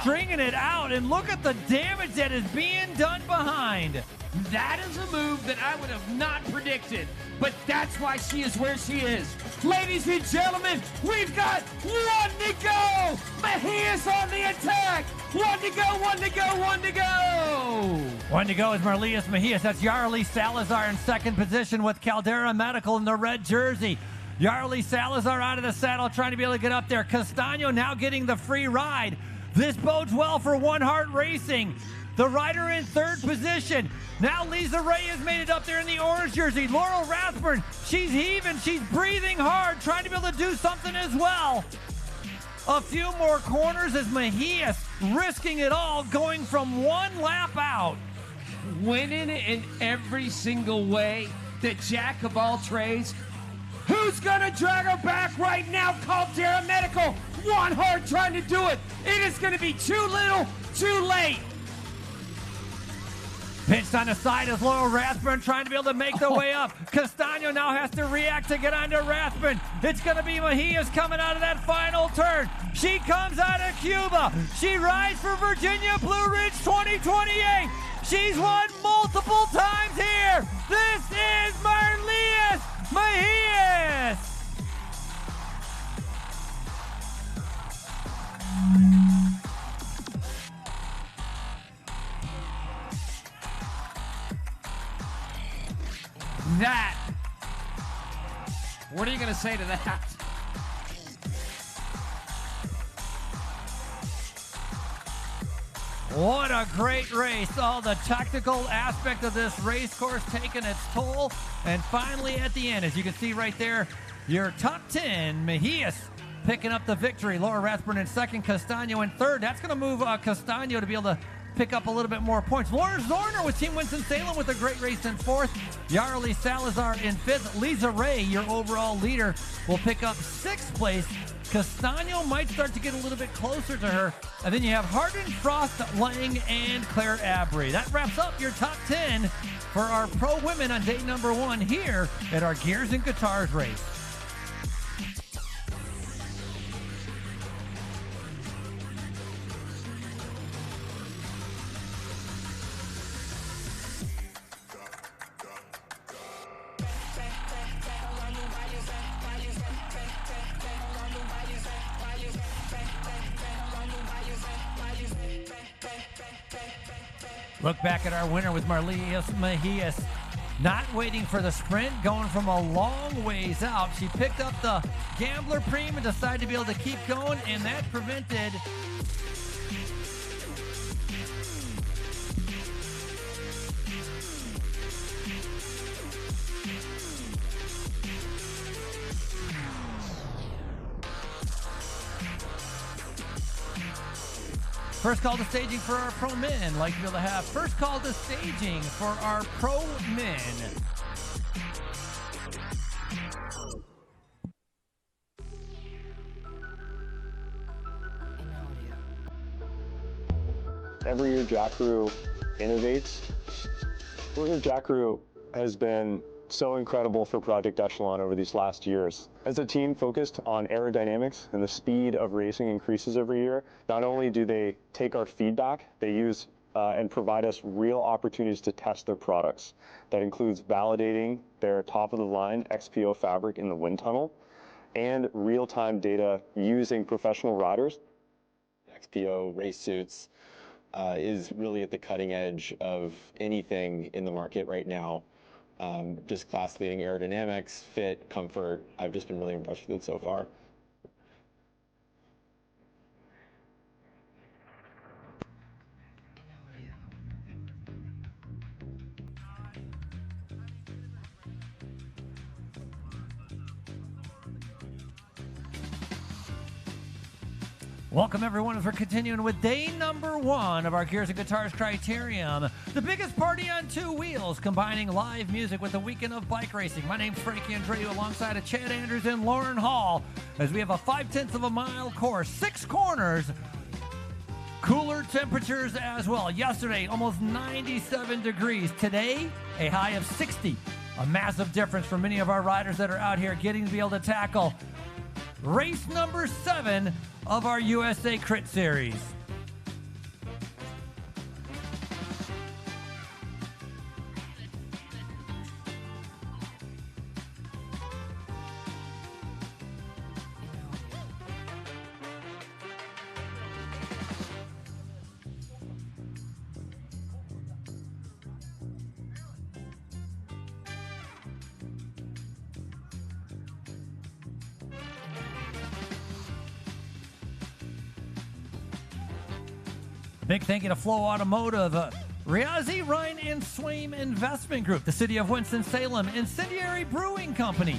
stringing it out, and look at the damage that is being done behind. That is a move that I would have not predicted, but that's why she is where she is. Ladies and gentlemen, we've got 1 to go. Mejias on the attack. 1 to go, 1 to go, 1 to go. 1 to go is Marlias Mejias. That's Yareli Salazar in second position with Caldera Medical in the red jersey. Yareli Salazar out of the saddle trying to be able to get up there. Castagno now getting the free ride. This bodes well for One Heart Racing. The rider in third position. Now Lisa Ray has made it up there in the orange jersey. Laurel Rathburn, she's heaving, she's breathing hard, trying to be able to do something as well. A few more corners as Mejias risking it all, going from 1 lap out. Winning in every single way. The jack of all trades. Who's gonna drag her back right now? Caldera Medical. One Heart trying to do it. It is gonna be too little, too late. Pinched on the side is Laurel Rathburn trying to be able to make the way up. Castagno now has to react to get onto Rathburn. It's going to be Mejias coming out of that final turn. She comes out of Cuba. She rides for Virginia Blue Ridge 2028. She's won multiple times here. This is Marlias Mejias. That. What are you going to say to that? What a great race. All the tactical aspect of this race course taking its toll. And finally at the end, as you can see right there, your top 10, Mejias picking up the victory. Laura Rathburn in second, Castagno in third. That's going to move Castagno to be able to pick up a little bit more points. Laura Zorner with Team Winston-Salem with a great race in fourth. Yareli Salazar in fifth. Lisa Ray, your overall leader, will pick up sixth place. Castagno might start to get a little bit closer to her. And then you have Hardin, Frost, Lang, and Claire Abry. That wraps up your top 10 for our pro women on day number 1 here at our Gears and Guitars race. Look back at our winner with Marlias Mejias. Not waiting for the sprint, going from a long ways out. She picked up the Gambler Preem and decided to be able to keep going, and that prevented first call to staging for our pro men. Like to be able to have first call to staging for our pro men. Every year Jackaroo innovates. Jackaroo has been so incredible for Project Echelon over these last years. As a team focused on aerodynamics and the speed of racing increases every year, not only do they take our feedback, they use and provide us real opportunities to test their products. That includes validating their top-of-the-line XPO fabric in the wind tunnel and real-time data using professional riders. XPO race suits is really at the cutting edge of anything in the market right now. Just class-leading aerodynamics, fit, comfort. I've just been really impressed with it so far. Welcome, everyone, as we're continuing with day number 1 of our Gears and Guitars Criterium, the biggest party on 2 wheels, combining live music with a weekend of bike racing. My name's Frankie Andreu, alongside of Chad Andrews and Lauren Hall, as we have a 0.5 of a mile course, 6 corners, cooler temperatures as well. Yesterday, almost 97 degrees. Today, a high of 60. A massive difference for many of our riders that are out here getting to be able to tackle race number 7 of our USA Crit Series. Big thank you to Flow Automotive, Riazzi, Rhine, and Swaim Investment Group, the City of Winston-Salem, Incendiary Brewing Company.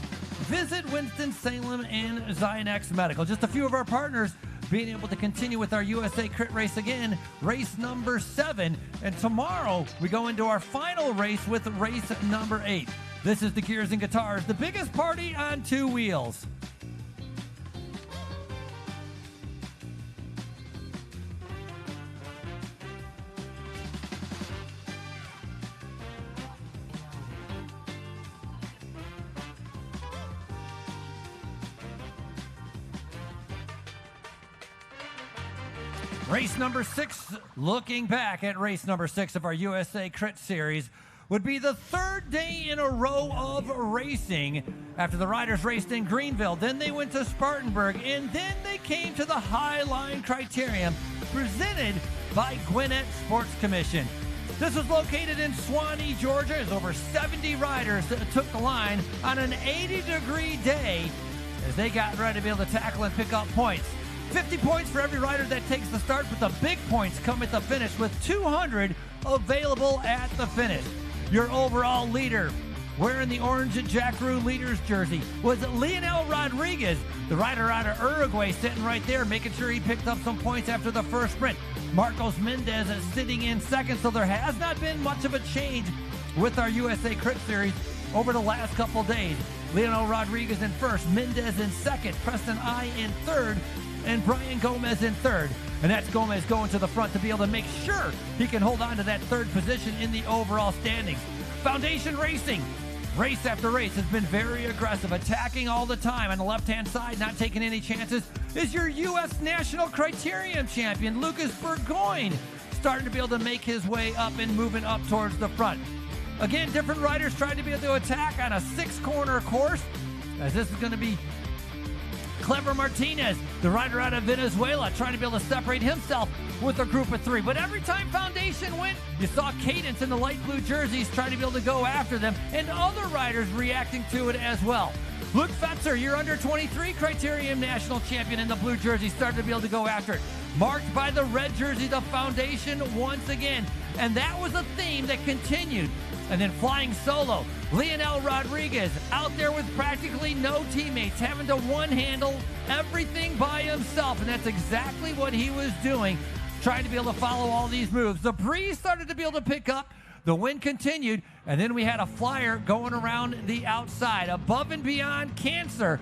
Visit Winston-Salem and Zynex Medical. Just a few of our partners being able to continue with our USA Crit race again, race number 7. And tomorrow we go into our final race with race number 8. This is the Gears and Guitars, the biggest party on 2 wheels. Race number 6, looking back at race number 6 of our USA Crit Series, would be the 3rd day in a row of racing after the riders raced in Greenville. Then they went to Spartanburg, and then they came to the Highline Criterium, presented by Gwinnett Sports Commission. This was located in Suwanee, Georgia, as over 70 riders took the line on an 80-degree day as they got ready to be able to tackle and pick up points. 50 points for every rider that takes the start, but the big points come at the finish with 200 available at the finish. Your overall leader, wearing the orange Jackaroo leader's jersey, was Leonel Rodriguez, the rider out of Uruguay, sitting right there, making sure he picked up some points after the first sprint. Marcos Mendez is sitting in second, so there has not been much of a change with our USA Crit Series over the last couple days. Leonel Rodriguez in first, Mendez in second, Preston I in third, and Brian Gomez in third. And that's Gomez going to the front to be able to make sure he can hold on to that 3rd position in the overall standings. Foundation Racing, race after race, has been very aggressive, attacking all the time. On the left-hand side, not taking any chances, is your U.S. National Criterium champion, Lucas Burgoyne, starting to be able to make his way up and moving up towards the front. Again, different riders trying to be able to attack on a 6-corner course, as this is going to be Clever Martinez, the rider out of Venezuela, trying to be able to separate himself with a group of 3. But every time Foundation went, you saw Cadence in the light blue jerseys trying to be able to go after them, and other riders reacting to it as well. Luke Fetzer, your under-23 Criterium National Champion in the blue jersey, started to be able to go after it. Marked by the red jersey, the Foundation once again. And that was a theme that continued. And then flying solo, Leonel Rodriguez out there with practically no teammates, having to one-handle everything by himself. And that's exactly what he was doing, trying to be able to follow all these moves. The breeze started to be able to pick up. The wind continued, and then we had a flyer going around the outside. Above and beyond cancer,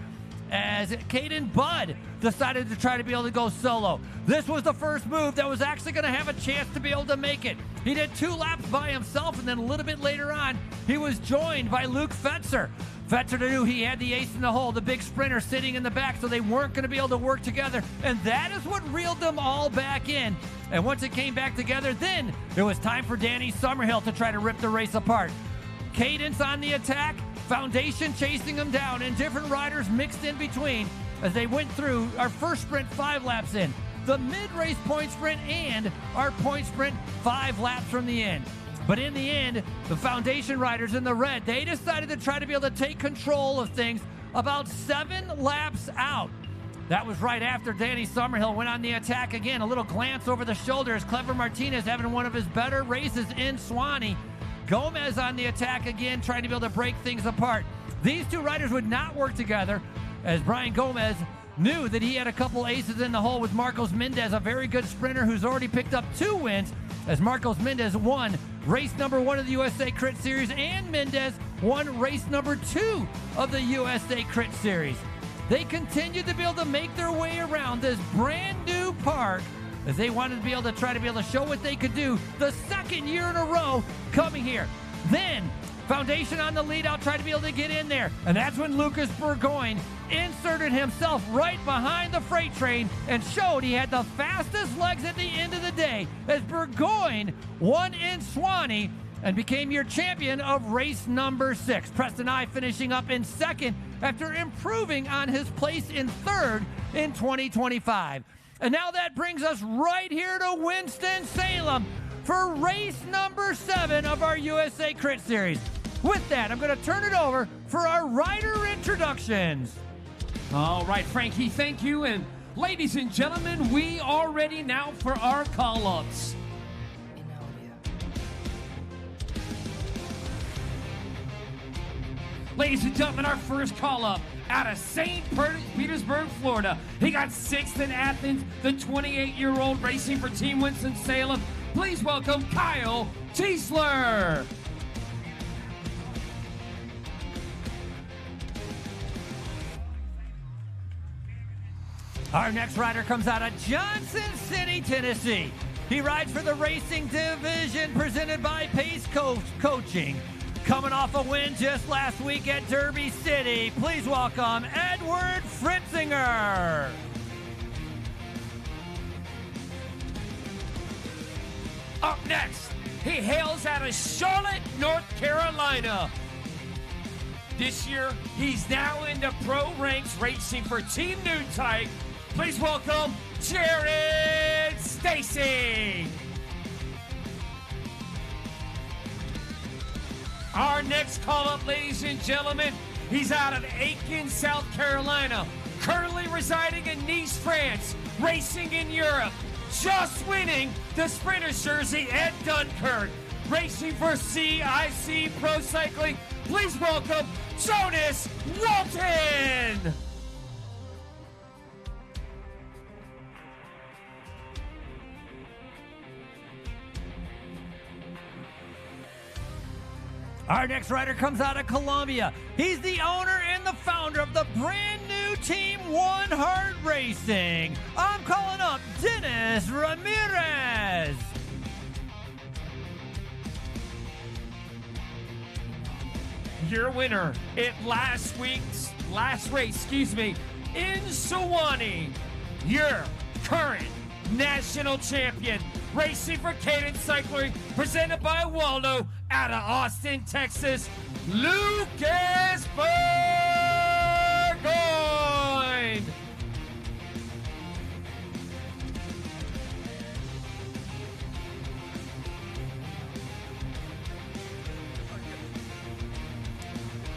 as Caden Budd decided to try to be able to go solo. This was the first move that was actually going to have a chance to be able to make it. He did 2 laps by himself, and then a little bit later on, he was joined by Luke Fetzer. Fetzer knew he had the ace in the hole, the big sprinter sitting in the back, so they weren't going to be able to work together, and that is what reeled them all back in. And once it came back together, then it was time for Danny Summerhill to try to rip the race apart. Cadence on the attack, Foundation chasing them down, and different riders mixed in between as they went through our first sprint 5 laps in, the mid-race point sprint, and our point sprint 5 laps from the end. But in the end, the Foundation riders in the red, they decided to try to be able to take control of things about 7 laps out. That was right after Danny Summerhill went on the attack again. A little glance over the shoulder as Clever Martinez having one of his better races in Suwanee. Gomez on the attack again, trying to be able to break things apart. These 2 riders would not work together as Brian Gomez knew that he had a couple aces in the hole with Marcos Mendez, a very good sprinter who's already picked up 2 wins, as Marcos Mendez won race number 1 of the USA Crit Series, and Mendez won race number 2 of the USA Crit Series. They continued to be able to make their way around this brand new park as they wanted to be able to try to be able to show what they could do the second year in a row coming here. Then Foundation on the lead out, tried to be able to get in there, and that's when Lucas Burgoyne inserted himself right behind the freight train and showed he had the fastest legs at the end of the day as Burgoyne won in Swanee and became your champion of race number 6. Preston I finishing up in second after improving on his place in third in 2025. And now that brings us right here to Winston-Salem for race number 7 of our USA Crit Series. With that, I'm going to turn it over for our rider introductions. All right, Frankie, thank you. And ladies and gentlemen, we are ready now for our call-ups. Ladies and gentlemen, our first call-up out of St. Petersburg, Florida. He got 6th in Athens, the 28-year-old racing for Team Winston-Salem. Please welcome Kyle Tiesler. Our next rider comes out of Johnson City, Tennessee. He rides for the racing division presented by Pace Coaching. Coming off a win just last week at Derby City, please welcome Edward Fritzinger. Up next, he hails out of Charlotte, North Carolina. This year, he's now in the pro ranks racing for Team New Type. Please welcome Jared Stacy. Our next call-up, ladies and gentlemen, he's out of Aiken, South Carolina, currently residing in Nice, France, racing in Europe, just winning the Sprinter's Jersey at Dunkirk, racing for CIC Pro Cycling. Please welcome Jonas Walton. Our next rider comes out of Colombia. He's the owner and the founder of the brand new team One Heart Racing. I'm calling up Dennis Ramirez. Your winner at last race, in Sewanee. Your current national champion, racing for Cadence Cycling, presented by Waldo out of Austin, Texas, Lucas Burgoyne.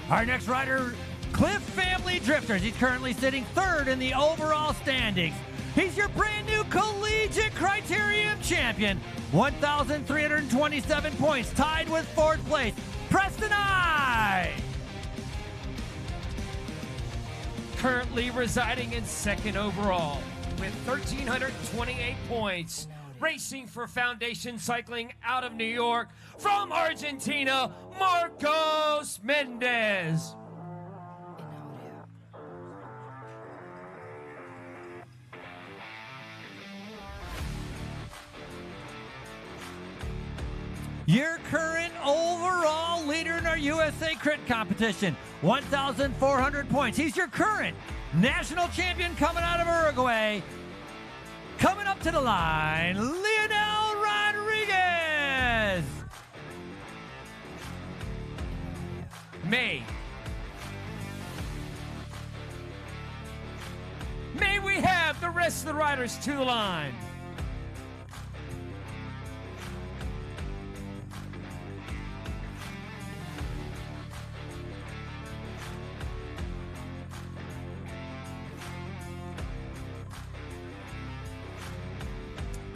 Our next rider, Cliff Family Drifters. He's currently sitting third in the overall standings. He's your brand new collegiate criterium champion. 1,327 points, tied with 4th place, Preston I. Currently residing in 2nd overall with 1,328 points. Racing for Foundation Cycling out of New York, from Argentina, Marcos Mendez. Your current overall leader in our USA Crit competition, 1,400 points. He's your current national champion coming out of Uruguay. Coming up to the line, Leonel Rodriguez. May we have the rest of the riders to the line.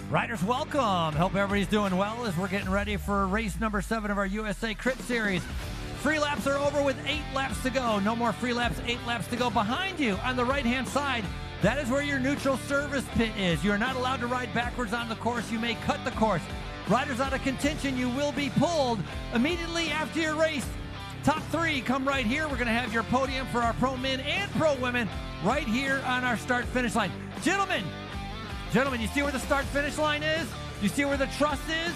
Riders, welcome. Hope everybody's doing well as we're getting ready for race number 7 of our USA Crit Series. Free laps are over with 8 laps to go. No more free laps, 8 laps to go. Behind you on the right-hand side, That is where your neutral service pit is. You are not allowed to ride backwards on the course. You may cut the course. Riders out of contention, you will be pulled immediately after your race. Top 3 come right here. We're going to have your podium for our pro men and pro women right here on our start-finish line. Gentlemen, you see where the start-finish line is? You see where the truss is?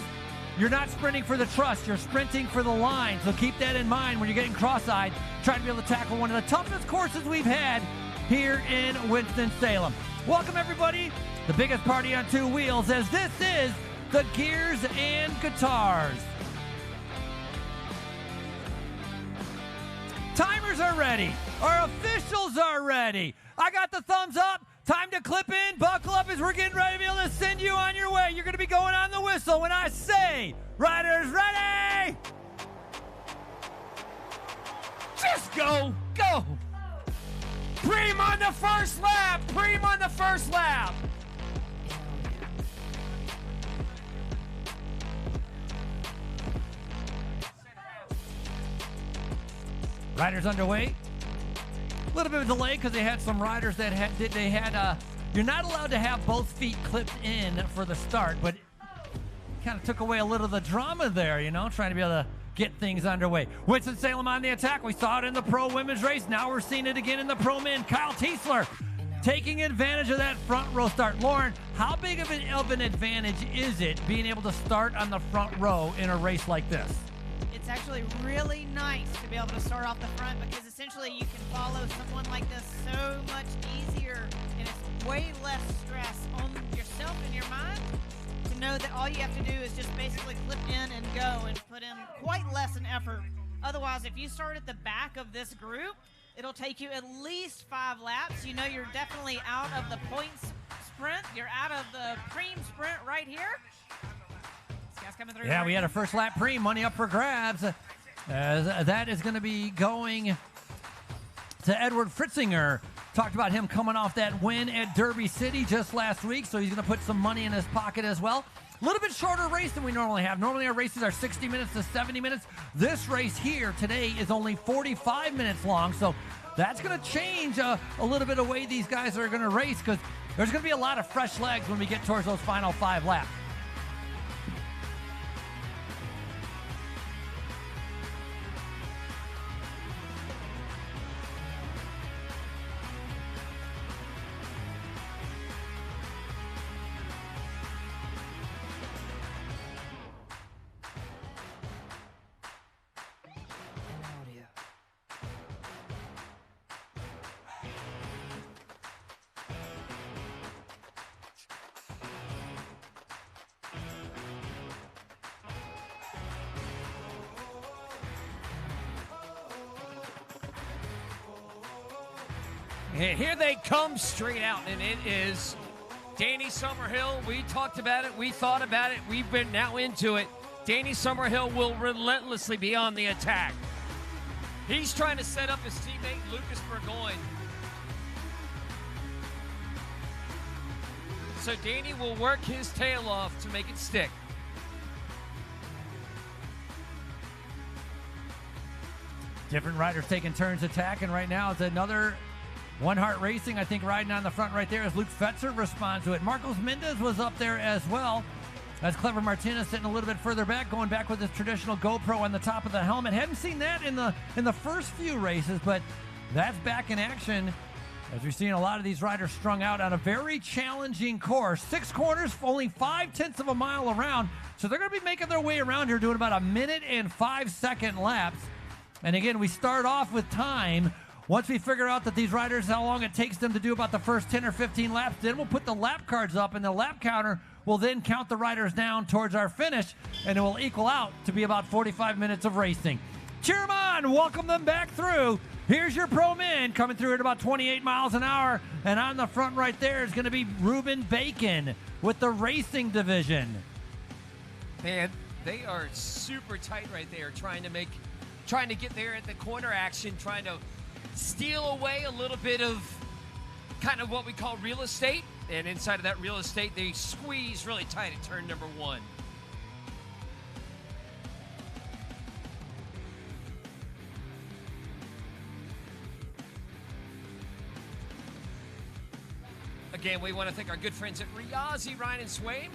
You're not sprinting for the truss. You're sprinting for the line. So keep that in mind when you're getting cross-eyed, trying to be able to tackle one of the toughest courses we've had here in Winston-Salem. Welcome, everybody. The biggest party on 2 wheels, as this is the Gears and Guitars. Timers are ready. Our officials are ready. I got the thumbs up. Time to clip in, buckle up as we're getting ready to be able to send you on your way. You're going to be going on the whistle when I say, riders ready. Just go. Go. Preem on the first lap. Preem on the first lap. Riders underway. A little bit of delay because they had some riders that you're not allowed to have both feet clipped in for the start, but kind of took away a little of the drama there, you know, trying to be able to get things underway. Winston-Salem on the attack. We saw it in the pro women's race. Now we're seeing it again in the pro men. Kyle Tiesler taking advantage of that front row start. Lauren, how big of an advantage is it being able to start on the front row in a race like this? It's actually really nice to be able to start off the front because essentially you can follow someone like this so much easier, and it's way less stress on yourself and your mind to know that all you have to do is just basically clip in and go and put in quite less an effort. Otherwise, if you start at the back of this group, it'll take you at least 5 laps. You know you're definitely out of the points sprint. You're out of the cream sprint right here. Coming through. Yeah, we had a first lap pre, money up for grabs. That is going to be going to Edward Fritzinger. Talked about him coming off that win at Derby City just last week, so he's going to put some money in his pocket as well. A little bit shorter race than we normally have. Normally our races are 60 minutes to 70 minutes. This race here today is only 45 minutes long, so that's going to change a little bit of way these guys are going to race because there's going to be a lot of fresh legs when we get towards those final 5 laps. Here they come straight out, and it is Danny Summerhill. We talked about it. We thought about it. We've been now into it. Danny Summerhill will relentlessly be on the attack. He's trying to set up his teammate, Lucas Burgoyne. So Danny will work his tail off to make it stick. Different riders taking turns attacking right now. It's another One Heart Racing, I think, riding on the front right there as Luke Fetzer responds to it. Marcos Mendez was up there as well. As Clever Martinez sitting a little bit further back, going back with his traditional GoPro on the top of the helmet. Hadn't seen that in the first few races, but that's back in action as we're seeing a lot of these riders strung out on a very challenging course. 6 corners, only 0.5 of a mile around. So they're going to be making their way around here doing about 1 minute and 5 second laps. And again, we start off with time. Once we figure out that these riders, how long it takes them to do about the first 10 or 15 laps, then we'll put the lap cards up, and the lap counter will then count the riders down towards our finish, and it will equal out to be about 45 minutes of racing. Cheer them on, welcome them back through. Here's your pro men coming through at about 28 miles an hour, and on the front right there is going to be Ruben Bacon with the racing division. Man, they are super tight right there, trying to get there at the corner action, trying to steal away a little bit of kind of what we call real estate. And inside of that real estate, they squeeze really tight at turn number 1. Again, we want to thank our good friends at Riazi, Ryan, and Swain.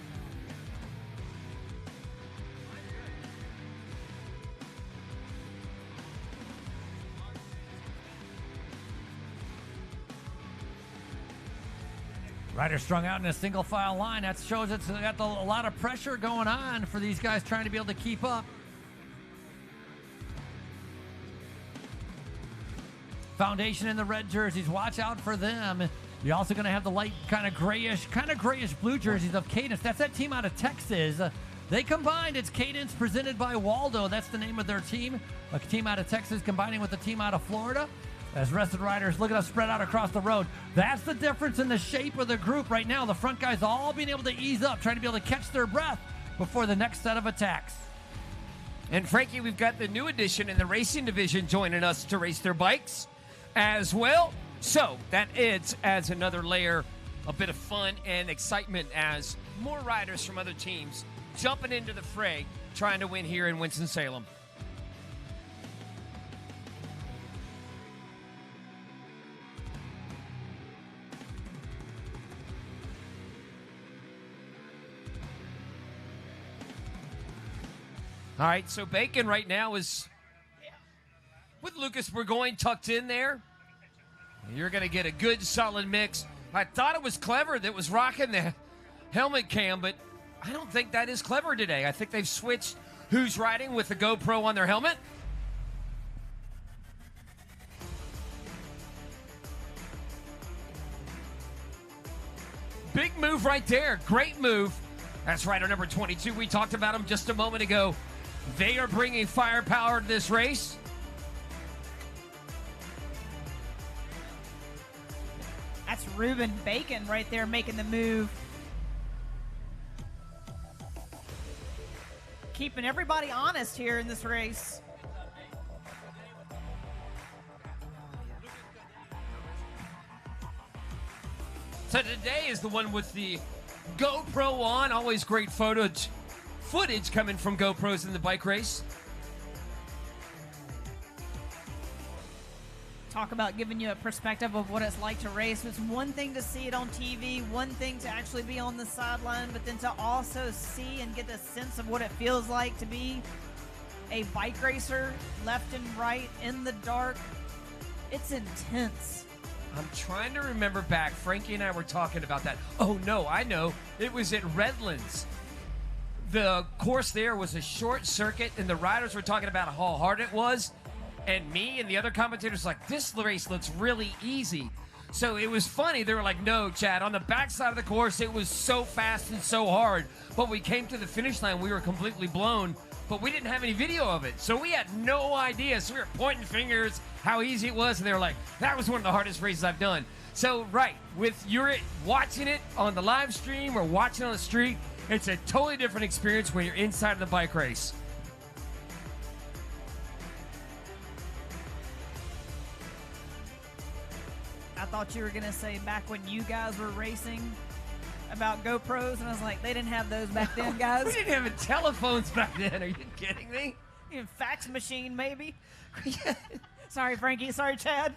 Riders strung out in a single file line. That shows it's got a lot of pressure going on for these guys trying to be able to keep up. Foundation in the red jerseys. Watch out for them. You're also going to have the light kind of grayish blue jerseys of Cadence. That's that team out of Texas. They combined. It's Cadence presented by Waldo. That's the name of their team. A team out of Texas combining with a team out of Florida. As rested riders, look at us spread out across the road. That's the difference in the shape of the group right now. The front guys all being able to ease up, trying to be able to catch their breath before the next set of attacks. And Frankie, we've got the new addition in the racing division joining us to race their bikes as well. So that adds another layer, a bit of fun and excitement as more riders from other teams jumping into the fray, trying to win here in Winston-Salem. All right, so Bacon right now is with Lucas Burgoyne tucked in there. You're going to get a good, solid mix. I thought it was Clever that was rocking the helmet cam, but I don't think that is Clever today. I think they've switched who's riding with the GoPro on their helmet. Big move right there. Great move. That's rider number 22. We talked about him just a moment ago. They are bringing firepower to this race. That's Ruben Bacon right there making the move. Keeping everybody honest here in this race. So today is the one with the GoPro on. Always great footage coming from GoPros in the bike race. Talk about giving you a perspective of what it's like to race. It's one thing to see it on TV, one thing to actually be on the sideline, but then to also see and get a sense of what it feels like to be a bike racer, left and right, in the dark. It's intense. I'm trying to remember back. Frankie and I were talking about that. Oh, no, I know. It was at Redlands. The course there was a short circuit, and the riders were talking about how hard it was. And me and the other commentators were like, this race looks really easy. So it was funny. They were like, no, Chad, on the backside of the course, it was so fast and so hard. But we came to the finish line, we were completely blown. But we didn't have any video of it. So we had no idea. So we were pointing fingers how easy it was. And they were like, that was one of the hardest races I've done. So, right, with you're watching it on the live stream or watching on the street, it's a totally different experience when you're inside of the bike race. I thought you were going to say back when you guys were racing about GoPros, and I was like, they didn't have those back then, guys. We didn't have telephones back then. Are you kidding me? Fax machine, maybe. Sorry, Frankie. Sorry, Chad.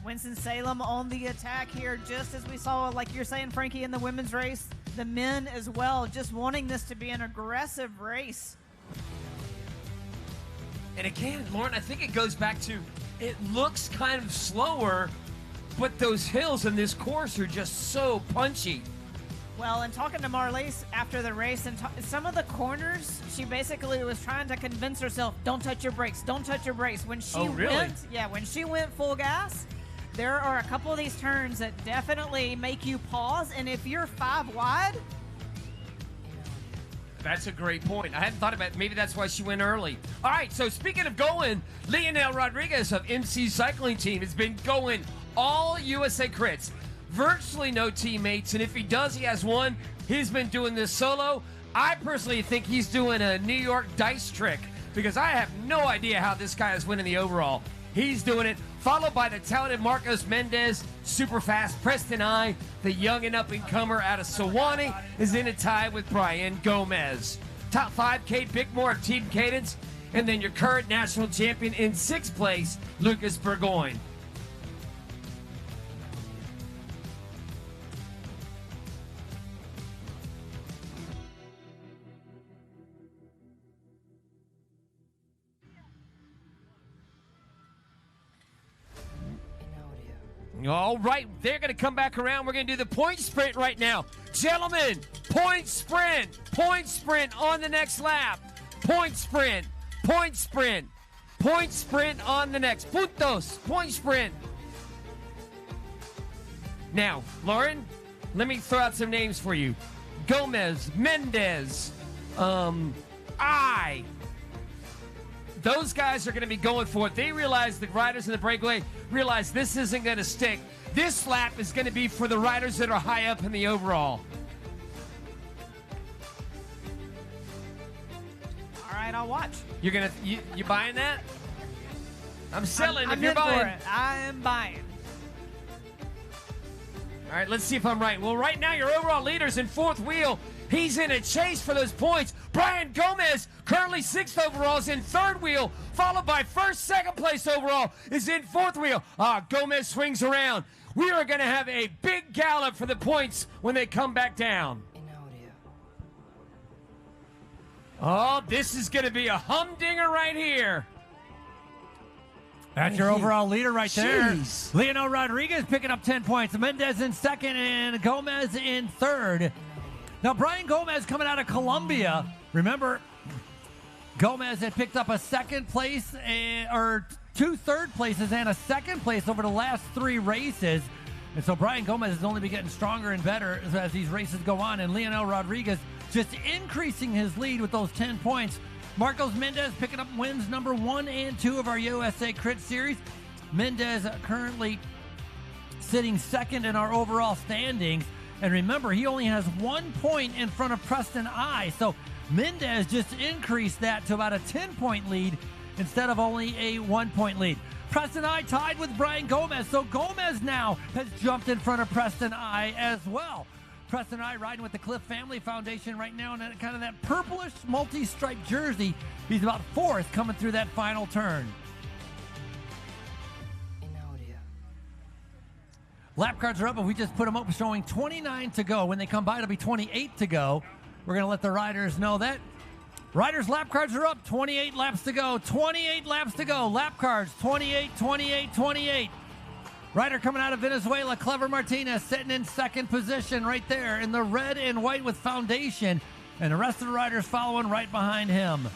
Winston-Salem on the attack here, just as we saw, like you're saying, Frankie, in the women's race. The men as well, just wanting this to be an aggressive race. And again, Lauren, I think it goes back to, it looks kind of slower, but those hills in this course are just so punchy. Well, and talking to Marlise after the race, and some of the corners, she basically was trying to convince herself, don't touch your brakes, don't touch your brakes. When she when she went full gas, there are a couple of these turns that definitely make you pause, and if you're 5 wide. That's a great point. I hadn't thought about it. Maybe that's why she went early. All right, so speaking of going, Leonel Rodriguez of MC Cycling Team has been going all USACRITS. Virtually no teammates, and if he does, he has one. He's been doing this solo. I personally think he's doing a New York dice trick because I have no idea how this guy is winning the overall. He's doing it, followed by the talented Marcos Mendez, super fast. Preston I, the young and up-and-comer out of Sewanee, is in a tie with Brian Gomez. Top 5, Kate Bickmore of Team Cadence, and then your current national champion in 6th place, Lucas Burgoyne. All right, they're going to come back around. We're going to do the point sprint right now. Gentlemen, point sprint on the next lap. Point sprint on the next. Puntos, point sprint. Now, Lauren, let me throw out some names for you. Gomez, Mendez, those guys are going to be going for it. They realize, the riders in the breakaway realize this isn't going to stick. This lap is going to be for the riders that are high up in the overall. All right, I'll watch. You buying that? I'm selling. I'm if you're in buying for it. I am buying. All right, let's see if I'm right. Well, right now your overall leader's in 4th wheel. He's in a chase for those points. Brian Gomez, currently 6th overall, is in 3rd wheel, followed by 1st, 2nd place overall, is in 4th wheel. Gomez swings around. We are going to have a big gallop for the points when they come back down. Oh, this is going to be a humdinger right here. That's your overall leader right there. Jeez. Leonel Rodriguez picking up 10 points. Mendez in 2nd and Gomez in 3rd. Now, Brian Gomez coming out of Colombia. Remember, Gomez had picked up a 2nd place, or 2 3rd places and a 2nd place over the last 3 races. And so Brian Gomez is only be getting stronger and better as these races go on. And Leonel Rodriguez just increasing his lead with those 10 points. Marcos Mendez picking up wins number 1 and 2 of our USA Crit Series. Mendez currently sitting 2nd in our overall standings. And remember, he only has 1 point in front of Preston I. So Mendez just increased that to about a 10-point lead instead of only a 1-point lead. Preston I tied with Brian Gomez. So Gomez now has jumped in front of Preston I as well. Preston I riding with the Cliff Family Foundation right now in kind of that purplish multi-striped jersey. He's about 4th coming through that final turn. Lap cards are up, but we just put them up showing 29 to go. When they come by, it'll be 28 to go. We're going to let the riders know that. Riders' lap cards are up. 28 laps to go. 28 laps to go. Lap cards, 28, 28, 28. Rider coming out of Venezuela, Clever Martinez, sitting in 2nd position right there in the red and white with foundation. And the rest of the riders following right behind him.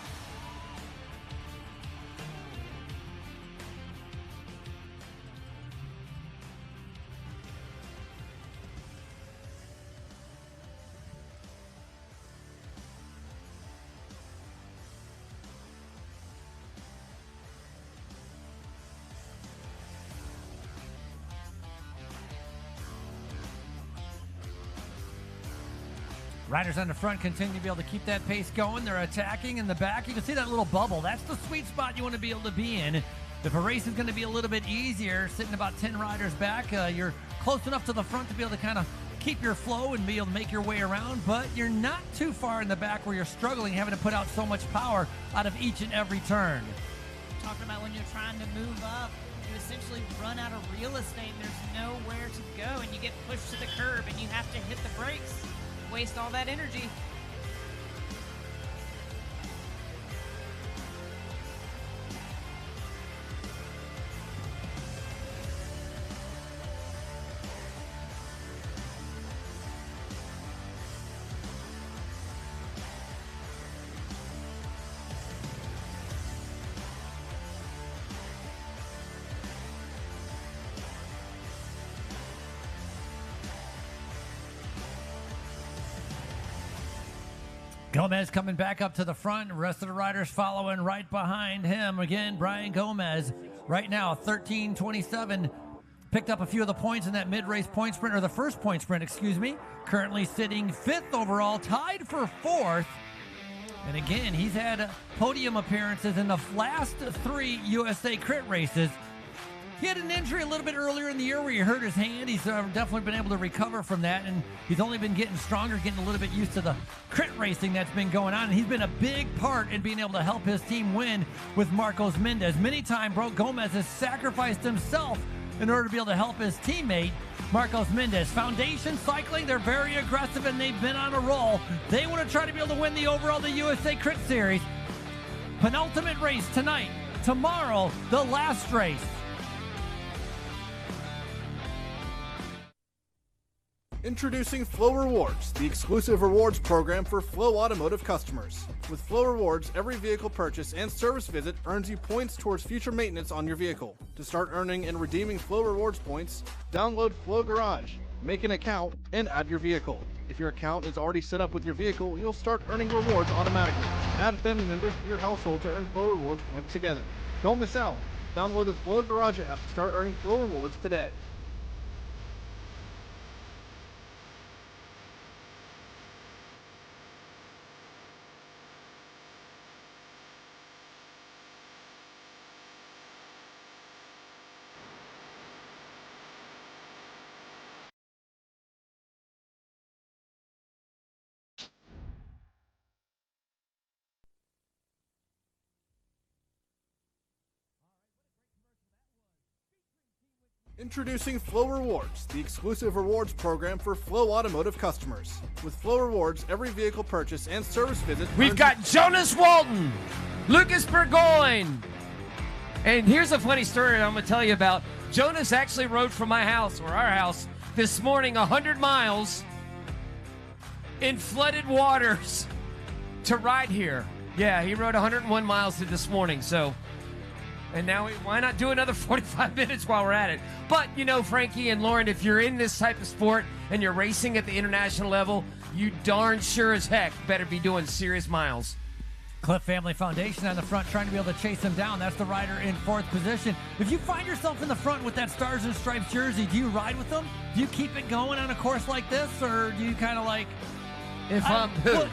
Riders on the front continue to be able to keep that pace going. They're attacking in the back. You can see that little bubble. That's the sweet spot you want to be able to be in. If a race is going to be a little bit easier, sitting about 10 riders back, you're close enough to the front to be able to kind of keep your flow and be able to make your way around, but you're not too far in the back where you're struggling, having to put out so much power out of each and every turn. Talking about when you're trying to move up, you essentially run out of real estate. There's nowhere to go, and you get pushed to the curb, and you have to hit the brakes. Waste all that energy. Gomez coming back up to the front. The rest of the riders following right behind him. Again, Brian Gomez right now, 13:27. Picked up a few of the points in that mid-race point sprint, or the first point sprint, excuse me. Currently sitting 5th overall, tied for 4th. And again, he's had podium appearances in the last 3 USA Crit races. He had an injury a little bit earlier in the year where he hurt his hand. He's definitely been able to recover from that, and he's only been getting stronger, getting a little bit used to the crit racing that's been going on. And he's been a big part in being able to help his team win with Marcos Mendez. Many times, Bro Gomez has sacrificed himself in order to be able to help his teammate, Marcos Mendez. Foundation Cycling, they're very aggressive, and they've been on a roll. They want to try to be able to win the overall the USACRITS Series. Penultimate race tonight. Tomorrow, the last race. Introducing Flow Rewards, the exclusive rewards program for Flow Automotive customers. With Flow Rewards, every vehicle purchase and service visit earns you points towards future maintenance on your vehicle. To start earning and redeeming Flow Rewards points, download Flow Garage, make an account, and add your vehicle. If your account is already set up with your vehicle, you'll start earning rewards automatically. Add family members to your household to earn Flow Rewards points together. Don't miss out. Download the Flow Garage app to start earning Flow Rewards today. Introducing Flow Rewards, the exclusive rewards program for Flow Automotive customers. With Flow Rewards, every vehicle purchase and service visit... We've got Jonas Walton, Lucas Burgoyne. And here's a funny story I'm going to tell you about. Jonas actually rode from my house, or our house, this morning 100 miles in flooded waters to ride here. Yeah, he rode 101 miles this morning, so... And now, why not do another 45 minutes while we're at it? But, you know, Frankie and Lauren, if you're in this type of sport and you're racing at the international level, you darn sure as heck better be doing serious miles. Cliff Family Foundation on the front trying to be able to chase him down. That's the rider in fourth position. If you find yourself in the front with that Stars and Stripes jersey, do you ride with them? Do you keep it going on a course like this? Or do you kind of like... If I'm who? Well,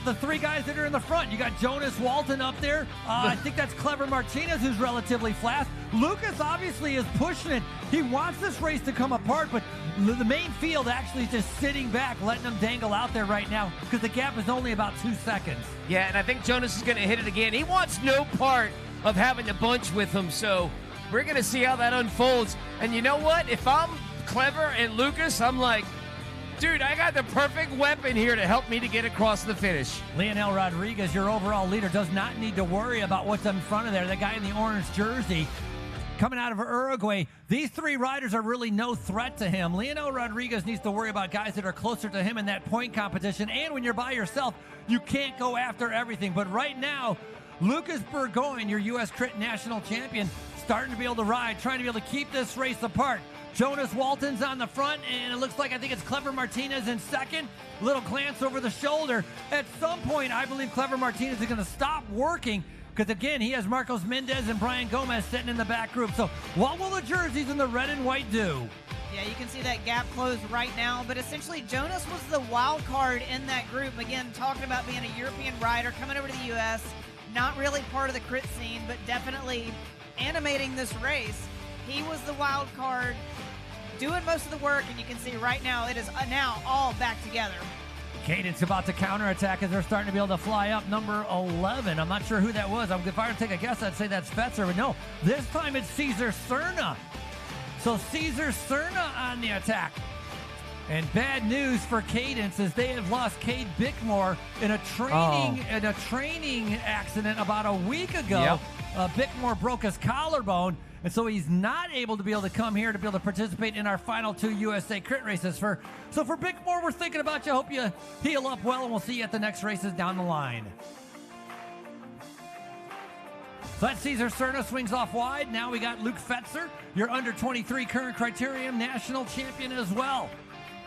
the three guys that are in the front. You got Jonas Walton up there. I think that's Clever Martinez, who's relatively fast. Lucas obviously is pushing it. He wants this race to come apart, but the main field actually is just sitting back, letting them dangle out there right now because the gap is only about 2 seconds. Yeah, and I think Jonas is going to hit it again. He wants no part of having to bunch with him, so we're going to see how that unfolds. And you know what? If I'm Clever and Lucas, I'm like, dude, I got the perfect weapon here to help me to get across the finish. Leonel Rodriguez, your overall leader, does not need to worry about what's in front of there. The guy in the orange jersey coming out of Uruguay. These three riders are really no threat to him. Leonel Rodriguez needs to worry about guys that are closer to him in that point competition. And when you're by yourself, you can't go after everything. But right now, Lucas Burgoyne, your U.S. Crit national champion, starting to be able to ride, trying to be able to keep this race apart. Jonas Walton's on the front, and it looks like I think it's Clever Martinez in second. Little glance over the shoulder. At some point, I believe Clever Martinez is going to stop working because, again, he has Marcos Mendez and Brian Gomez sitting in the back group. So what will the jerseys in the red and white do? Yeah, you can see that gap close right now, but essentially Jonas was the wild card in that group. Again, talking about being a European rider, coming over to the U.S., not really part of the crit scene, but definitely animating this race. He was the wild card, doing most of the work, and you can see right now it is now all back together. Cadence about to counterattack as they're starting to be able to fly up. Number 11. I'm not sure who that was. If I were to take a guess, I'd say that's Fetzer, but no. This time it's Caesar Cerna. So Caesar Cerna on the attack. And bad news for Cadence is they have lost Cade Bickmore in a training accident about a week ago. Yep. Bickmore broke his collarbone, and so he's not able to be able to come here to be able to participate in our final 2 USA Crit races. So for Bickmore, we're thinking about you. Hope you heal up well, and we'll see you at the next races down the line. So that Caesar Cerna swings off wide. Now we got Luke Fetzer, your under-23 current Criterium national champion as well.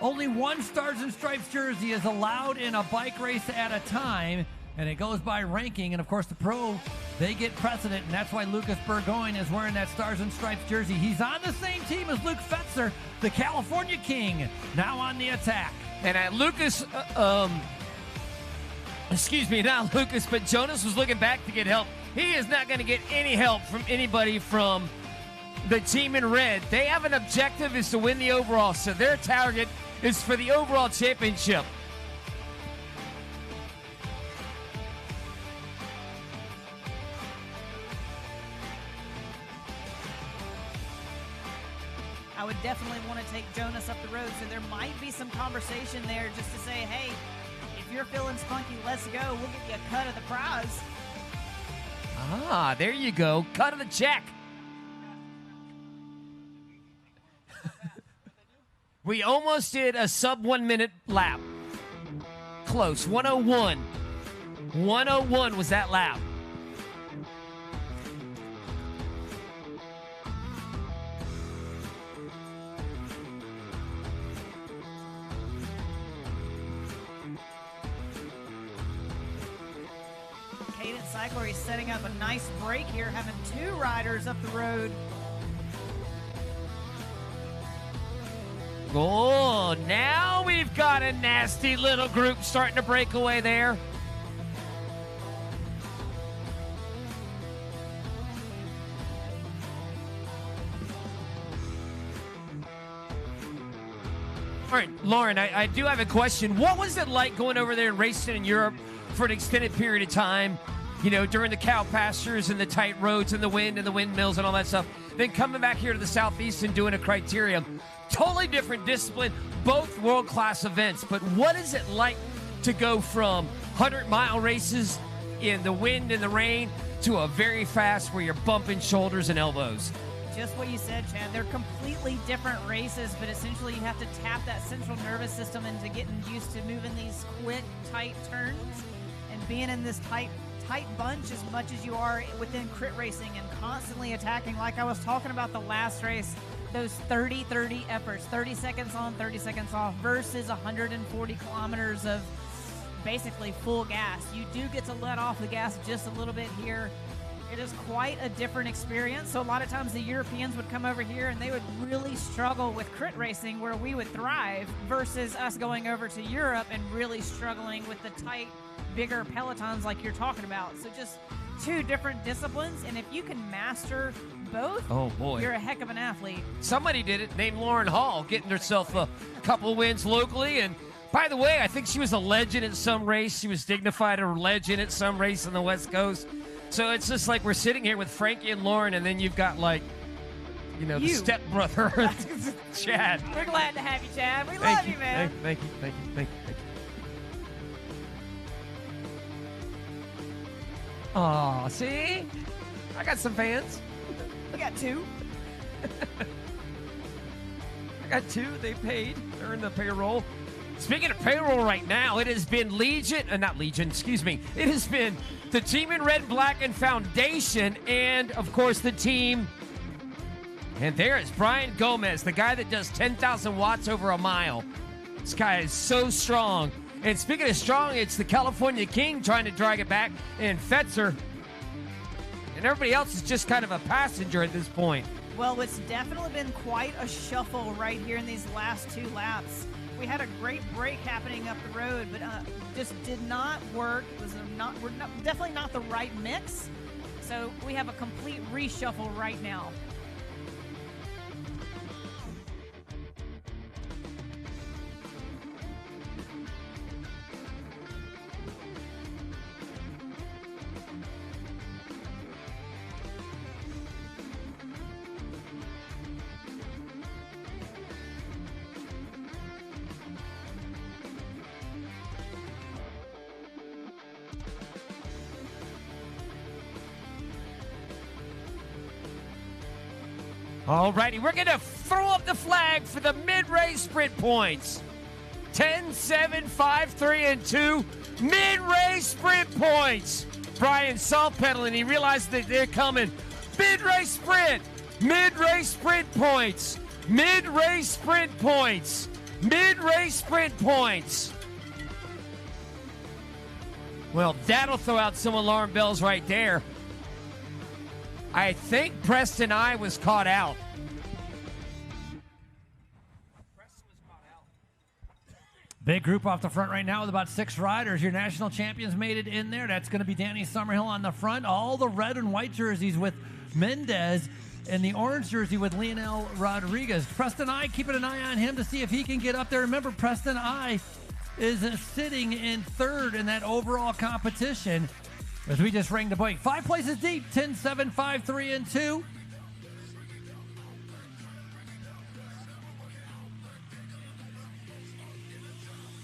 Only one Stars and Stripes jersey is allowed in a bike race at a time, and it goes by ranking. And, of course, the pro, they get precedent, and that's why Lucas Burgoyne is wearing that Stars and Stripes jersey. He's on the same team as Luke Fetzer, the California King, now on the attack. And Lucas, excuse me, not Lucas, but Jonas was looking back to get help. He is not going to get any help from anybody from the team in red, they have an objective is to win the overall, so their target is for the overall championship. I would definitely want to take Jonas up the road, so there might be some conversation there just to say, hey, if you're feeling spunky, let's go. We'll get you a cut of the prize. Ah, there you go. Cut of the check. We almost did a sub 1 minute lap. Close. 101. 101 was that lap. Cycler, he's setting up a nice break here, having two riders up the road. Oh, now we've got a nasty little group starting to break away there. All right, Lauren, I do have a question. What was it like going over there and racing in Europe for an extended period of time? You know, during the cow pastures and the tight roads and the wind and the windmills and all that stuff. Then coming back here to the Southeast and doing a criterium. Totally different discipline, both world-class events. But what is it like to go from 100-mile races in the wind and the rain to a very fast where you're bumping shoulders and elbows? Just what you said, Chad. They're completely different races, but essentially you have to tap that central nervous system into getting used to moving these quick, tight turns and being in this tight bunch as much as you are within crit racing and constantly attacking. Like I was talking about the last race, those 30-30 efforts, 30 seconds on, 30 seconds off versus 140 kilometers of basically full gas. You do get to let off the gas just a little bit here. It is quite a different experience. So a lot of times the Europeans would come over here and they would really struggle with crit racing where we would thrive versus us going over to Europe and really struggling with the tight, bigger pelotons like you're talking about. So just two different disciplines, and if you can master both, oh boy, you're a heck of an athlete. Somebody did it named Lauren Hall, getting herself a couple wins locally. And by the way, I think she was a legend at some race. She was dignified a legend at some race on the West Coast. So it's just like we're sitting here with Frankie and Lauren, and then you've got, like, you know, the stepbrother, Chad. We're glad to have you, Chad. We love you, man. Thank you. Aw, see? I got some fans. We got two. I got two. They paid. They're in the payroll. Speaking of payroll right now, it has been it has been the team in red, black, and foundation, and, of course, the team. And there is Brian Gomez, the guy that does 10,000 watts over a mile. This guy is so strong. And speaking of strong, it's the California King trying to drag it back, and Fetzer. And everybody else is just kind of a passenger at this point. Well, it's definitely been quite a shuffle right here in these last two laps. We had a great break happening up the road, but just did not work. It was definitely not the right mix. So we have a complete reshuffle right now. All righty, we're going to throw up the flag for the mid-race sprint points. 10, 7, 5, 3, and 2. Mid-race sprint points. Brian self-pedaling. He realized that they're coming. Mid-race sprint. Mid-race sprint points. Mid-race sprint points. Mid-race sprint points. Well, that'll throw out some alarm bells right there. I think Preston I was caught out. Big group off the front right now with about 6 riders. Your national champions made it in there. That's going to be Danny Summerhill on the front. All the red and white jerseys with Mendez. in the orange jersey with Leonel Rodriguez. Preston I keeping an eye on him to see if he can get up there. Remember, Preston I is sitting in third in that overall competition as we just rang the break. 5 places deep, 10, 7, 5, 3, and 2.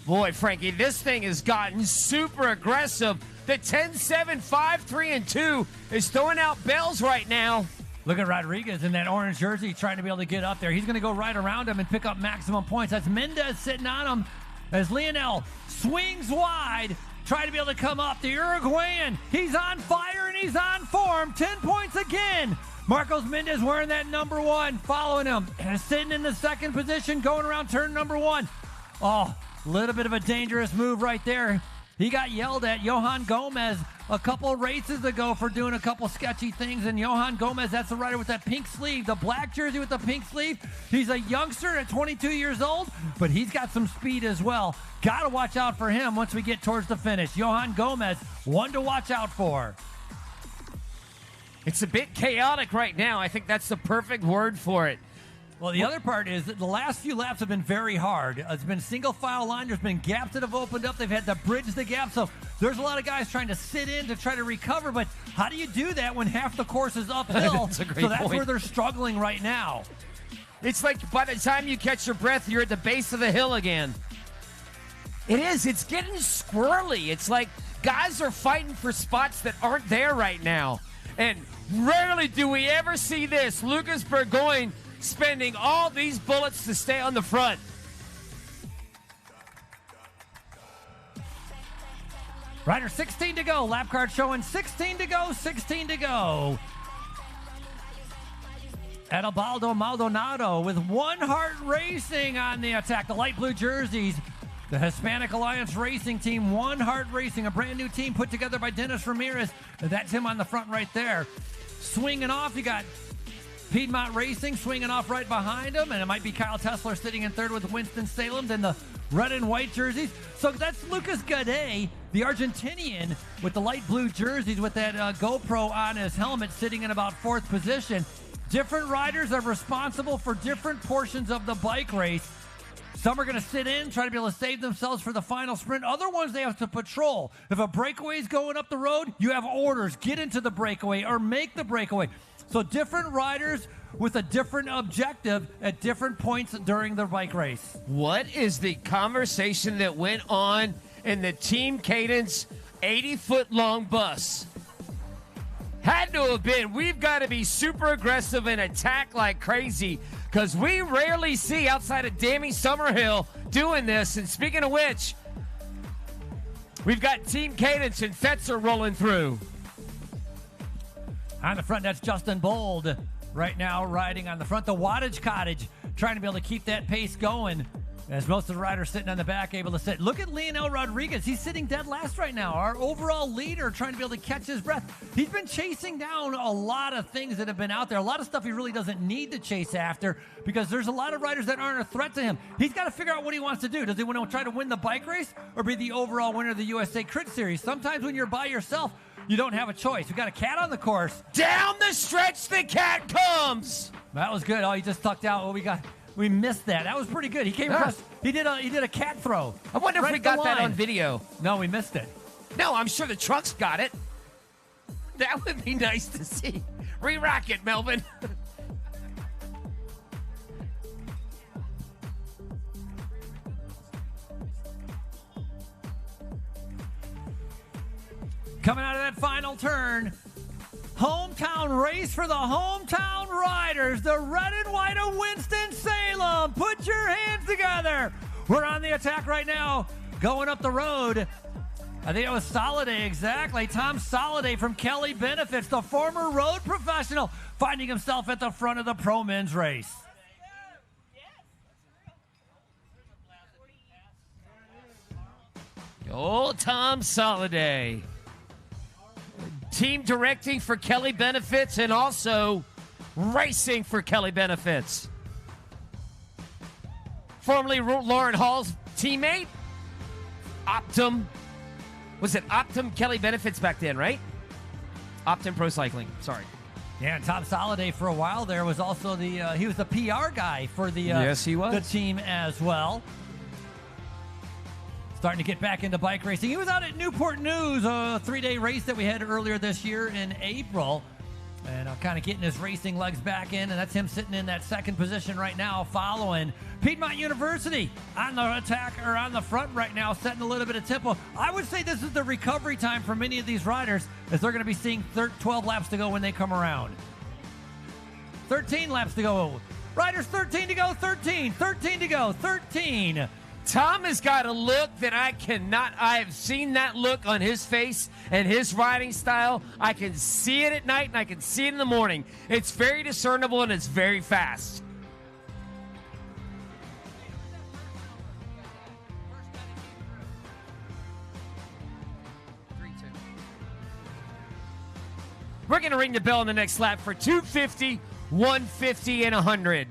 Boy, Frankie, this thing has gotten super aggressive. The 10, 7, 5, 3, and 2 is throwing out bells right now. Look at Rodriguez in that orange jersey trying to be able to get up there. He's going to go right around him and pick up maximum points. That's Mendez sitting on him as Leonel swings wide, trying to be able to come up. The Uruguayan, he's on fire and he's on form. 10 points again. Marcos Mendez wearing that number 1, following him. And sitting in the second position, going around turn number 1. Oh, a little bit of a dangerous move right there. He got yelled at, Johan Gomez, a couple races ago for doing a couple sketchy things. And Johan Gomez, that's the rider with that pink sleeve, the black jersey with the pink sleeve. He's a youngster at 22 years old, but he's got some speed as well. Got to watch out for him once we get towards the finish. Johan Gomez, one to watch out for. It's a bit chaotic right now. I think that's the perfect word for it. Well, the other part is that the last few laps have been very hard. It's been single file line. There's been gaps that have opened up. They've had to bridge the gap. So there's a lot of guys trying to sit in to try to recover. But how do you do that when half the course is uphill? That's a great so that's point. where they're struggling right now. It's like by the time you catch your breath, you're at the base of the hill again. It is. It's getting squirrely. It's like guys are fighting for spots that aren't there right now. And rarely do we ever see this. Lucas Burgoyne spending all these bullets to stay on the front. Rider 16 to go. Lap card showing 16 to go, 16 to go. Adebaldo Maldonado with One Heart Racing on the attack. The light blue jerseys. The Hispanic Alliance Racing Team, One Heart Racing, a brand new team put together by Dennis Ramirez. That's him on the front right there. Swinging off, you got Piedmont Racing swinging off right behind him, and it might be Kyle Tesler sitting in third with Winston-Salem, then the red and white jerseys. So that's Lucas Gade, the Argentinian, with the light blue jerseys with that GoPro on his helmet, sitting in about fourth position. Different riders are responsible for different portions of the bike race. Some are going to sit in, try to be able to save themselves for the final sprint. Other ones, they have to patrol. If a breakaway is going up the road, you have orders. Get into the breakaway or make the breakaway. So different riders with a different objective at different points during the bike race. What is the conversation that went on in the Team Cadence 80-foot-long bus? Had to have been, we've got to be super aggressive and attack like crazy, because we rarely see outside of Dammy Summerhill doing this. And speaking of which, we've got Team Cadence and Fetzer rolling through. On the front, that's Justin Bold right now riding on the front. The Wattage Cottage trying to be able to keep that pace going as most of the riders sitting on the back able to sit. Look at Leonel Rodriguez. He's sitting dead last right now. Our overall leader trying to be able to catch his breath. He's been chasing down a lot of things that have been out there. A lot of stuff he really doesn't need to chase after because there's a lot of riders that aren't a threat to him. He's got to figure out what he wants to do. Does he want to try to win the bike race or be the overall winner of the USACRITS Series? Sometimes when you're by yourself, you don't have a choice. We got a cat on the course. Down the stretch, the cat comes. That was good. Oh, he just tucked out what we got. We missed that. That was pretty good. He came across. He did a cat throw. I wonder if we got that on video. No, we missed it. No, I'm sure the truck's got it. That would be nice to see. Re-rock it, Melvin. Coming out of that final turn, hometown race for the hometown riders, the red and white of Winston-Salem. Put your hands together. We're on the attack right now, going up the road. I think it was Soliday, exactly. Tom Soliday from Kelly Benefits, the former road professional, finding himself at the front of the pro men's race. Old Tom Soliday. Team directing for Kelly Benefits and also racing for Kelly Benefits. Formerly Lauren Hall's teammate. Optum. Was it Optum Kelly Benefits back then, right? Optum Pro Cycling. Sorry. Yeah, and Tom Soliday for a while there was also he was the PR guy for the Yes, he was. the team as well. Starting to get back into bike racing. He was out at Newport News, a 3-day race that we had earlier this year in April. And kind of getting his racing legs back in, and that's him sitting in that second position right now, following Piedmont University on the attack, or on the front right now, setting a little bit of tempo. I would say this is the recovery time for many of these riders, as they're going to be seeing 12 laps to go when they come around. 13 laps to go. Riders 13 to go, 13 to go, 13. Tom has got a look that I have seen that look on his face and his riding style. I can see it at night and I can see it in the morning. It's very discernible and it's very fast. We're going to ring the bell on the next lap for 250, 150, and 100.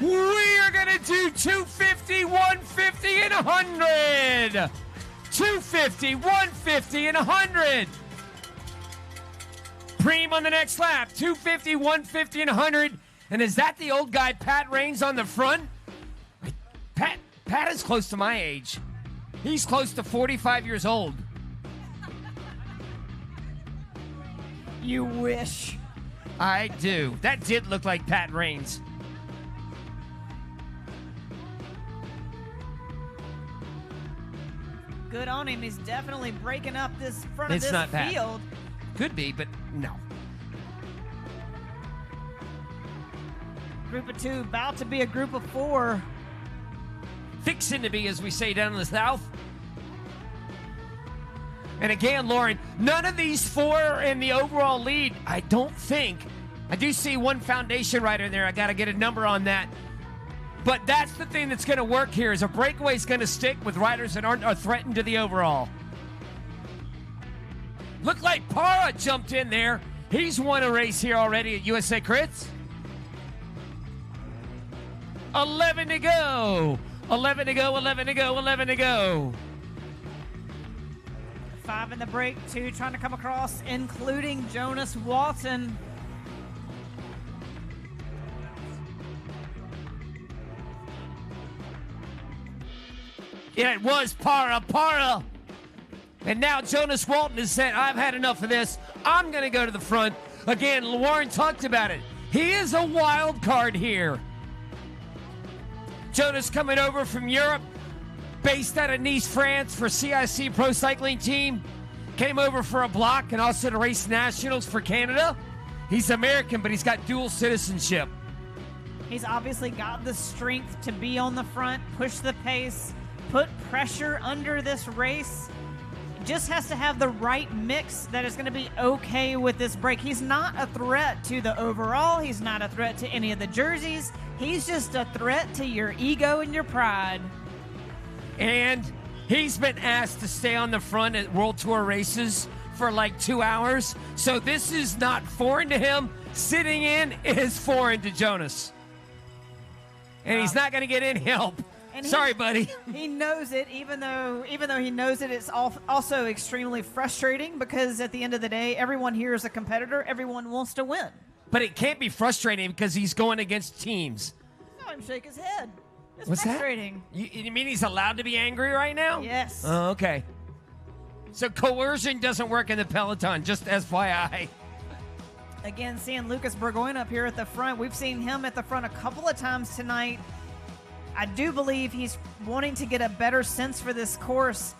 We are going to do 250, 150, and 100. 250, 150, and 100. Preem on the next lap. 250, 150, and 100. And is that the old guy, Pat Raines, on the front? Pat is close to my age. He's close to 45 years old. You wish. I do. That did look like Pat Raines. Good on him. He's definitely breaking up this front of It's this not Pat. field. Could be, but no. Group of two, about to be a group of four. Fixing to be, as we say down in the South. And again, Lauren, none of these four are in the overall lead, I don't think. I do see one foundation rider there. I got to get a number on that. But that's the thing that's going to work here, is a breakaway is going to stick with riders that are threatened to the overall. Looked like Para jumped in there. He's won a race here already at USACRITS. 11 to go. 11 to go, 11 to go, 11 to go. 5 in the break, 2 trying to come across, including Jonas Walton. Yeah, it was Para. And now Jonas Walton has said, I've had enough of this. I'm going to go to the front. Again, Warren talked about it. He is a wild card here. Jonas coming over from Europe, based out of Nice, France for CIC Pro Cycling Team. Came over for a block and also to race nationals for Canada. He's American, but he's got dual citizenship. He's obviously got the strength to be on the front, push the pace, put pressure under this race. Just has to have the right mix that is going to be okay with this break. He's not a threat to the overall. He's not a threat to any of the jerseys. He's just a threat to your ego and your pride. And he's been asked to stay on the front at World Tour races for like 2 hours. So this is not foreign to him. Sitting in is foreign to Jonas. And he's not going to get any help. And Sorry, buddy. He knows it, even though he knows it, it's also extremely frustrating, because at the end of the day, everyone here is a competitor. Everyone wants to win. But it can't be frustrating because he's going against teams. I saw him shake his head. It's What's frustrating. that? You mean he's allowed to be angry right now? Yes. Oh, okay. So coercion doesn't work in the peloton, just FYI. Again, seeing Lucas Burgoyne up here at the front. We've seen him at the front a couple of times tonight. I do believe he's wanting to get a better sense for this course.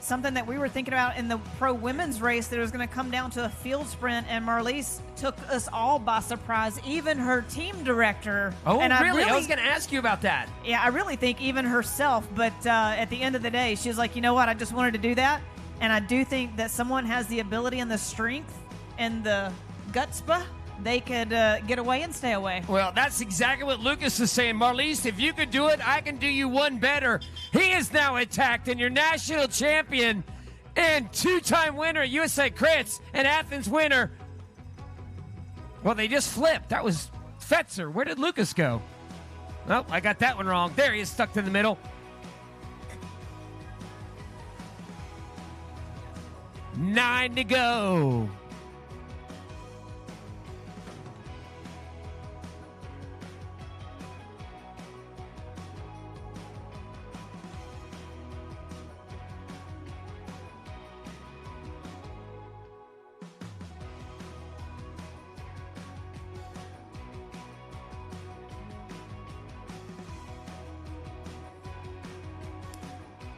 something that we were thinking about in the pro women's race, that it was going to come down to a field sprint, and Marlies took us all by surprise, even her team director. Oh, and really? I was going to ask you about that. Yeah, I really think even herself, but at the end of the day, she was like, you know what, I just wanted to do that, and I do think that someone has the ability and the strength and the gutspa, they could get away and stay away. Well, that's exactly what Lucas is saying. Marlies, if you could do it, I can do you one better. He is now attacked, and your national champion and two-time winner at USACRITS and Athens winner. Well, they just flipped. That was Fetzer. Where did Lucas go? Oh, I got that one wrong. There he is, stuck in the middle. 9 to go.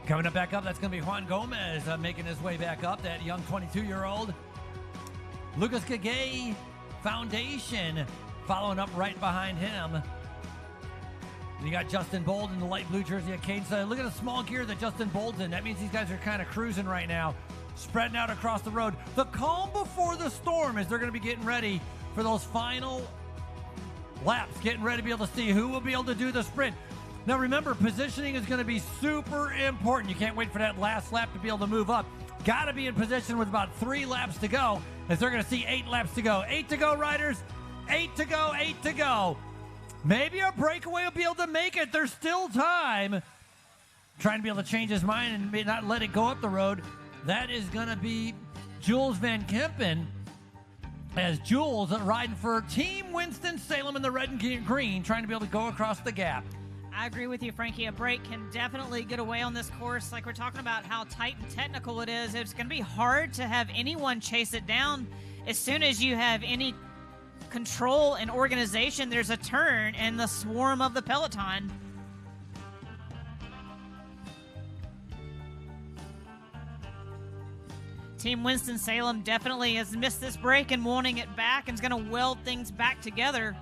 Coming up back up, that's going to be Juan Gomez making his way back up, that young 22-year-old. Lucas Kagay Foundation following up right behind him. You got Justin Bold in the light blue jersey at Cade's side. Look at the small gear that Justin Bold's in. That means these guys are kind of cruising right now, spreading out across the road. The calm before the storm as they're going to be getting ready for those final laps, getting ready to be able to see who will be able to do the sprint. Now remember, positioning is going to be super important. You can't wait for that last lap to be able to move up. Got to be in position with about 3 laps to go, as they're going to see 8 laps to go. 8 to go, riders. 8 to go, 8 to go. Maybe a breakaway will be able to make it. There's still time. Trying to be able to change his mind and may not let it go up the road. That is going to be Jules Van Kempen, as Jules riding for Team Winston-Salem in the red and green, trying to be able to go across the gap. I agree with you, Frankie. A break can definitely get away on this course. Like we're talking about how tight and technical it is. It's going to be hard to have anyone chase it down. As soon as you have any control and organization, there's a turn and the swarm of the peloton. Team Winston-Salem definitely has missed this break and wanting it back, and is going to weld things back together.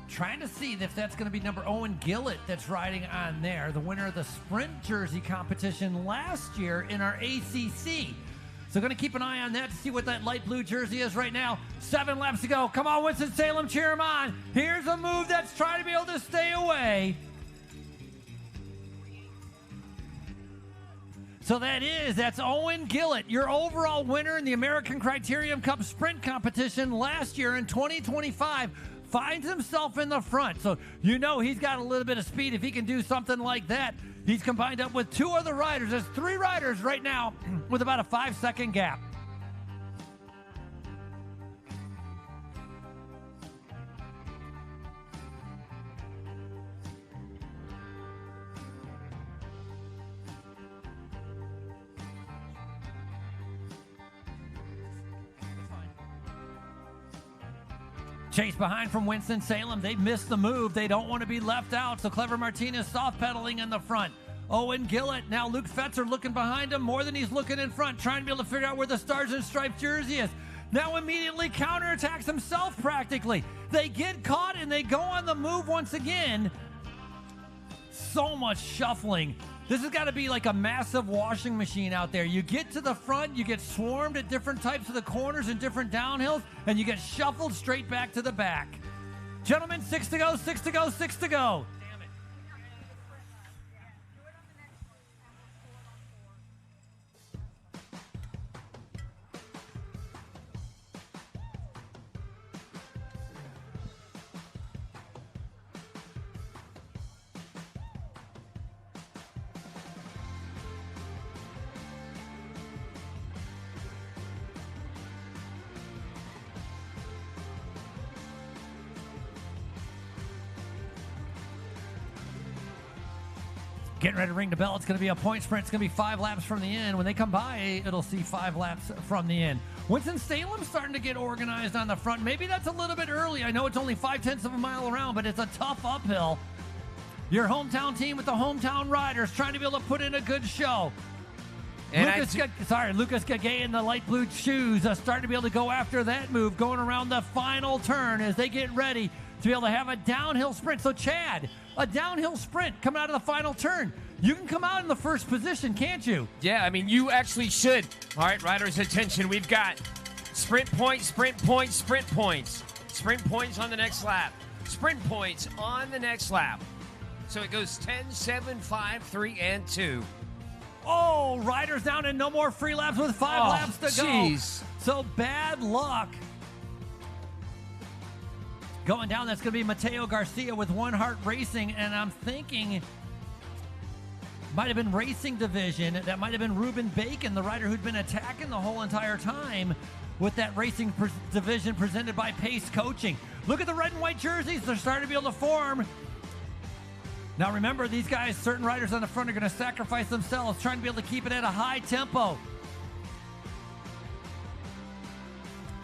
Trying to see if that's going to be number Owen Gillett that's riding on there, the winner of the sprint jersey competition last year in our ACC. So going to keep an eye on that to see what that light blue jersey is right now. 7 laps to go. Come on, Winston-Salem, cheer him on. Here's a move that's trying to be able to stay away. So that's Owen Gillett, your overall winner in the American Criterium Cup Sprint competition last year in 2025. Finds himself in the front. So you know he's got a little bit of speed if he can do something like that. He's combined up with 2 other riders. There's 3 riders right now with about a 5-second gap. Chase behind from Winston-Salem. They missed the move. They don't want to be left out. So Clever Martinez soft pedaling in the front. Owen Gillett. Now Luke Fetzer looking behind him more than he's looking in front, trying to be able to figure out where the Stars and Stripes jersey is. Now immediately counterattacks himself practically. They get caught and they go on the move once again. So much shuffling. This has got to be like a massive washing machine out there. You get to the front, you get swarmed at different types of the corners and different downhills, and you get shuffled straight back to the back. Gentlemen, 6 to go, 6 to go, 6 to go. Getting ready to ring the bell. It's going to be a point sprint. It's going to be 5 laps from the end. When they come by, it'll see 5 laps from the end. Winston-Salem starting to get organized on the front. Maybe that's a little bit early. I know it's only 0.5 of a mile around, but it's a tough uphill. Your hometown team with the hometown riders trying to be able to put in a good show. And Lucas Gagay in the light blue shoes starting to be able to go after that move, going around the final turn as they get ready to be able to have a downhill sprint. So, Chad, a downhill sprint coming out of the final turn. You can come out in the first position, can't you? Yeah, I mean, you actually should. All right, riders, attention. We've got sprint points, sprint points, sprint points. Sprint points on the next lap. Sprint points on the next lap. So it goes 10, 7, 5, 3, and 2. Oh, riders down and no more free laps with 5 laps to go. So bad luck. Going down, that's going to be Mateo Garcia with One Heart Racing, and I'm thinking might have been Racing Division. That might have been Ruben Bacon, the rider who'd been attacking the whole entire time with that Racing Division presented by Pace Coaching. Look at the red and white jerseys. They're starting to be able to form. Now remember, these guys, certain riders on the front are going to sacrifice themselves, trying to be able to keep it at a high tempo.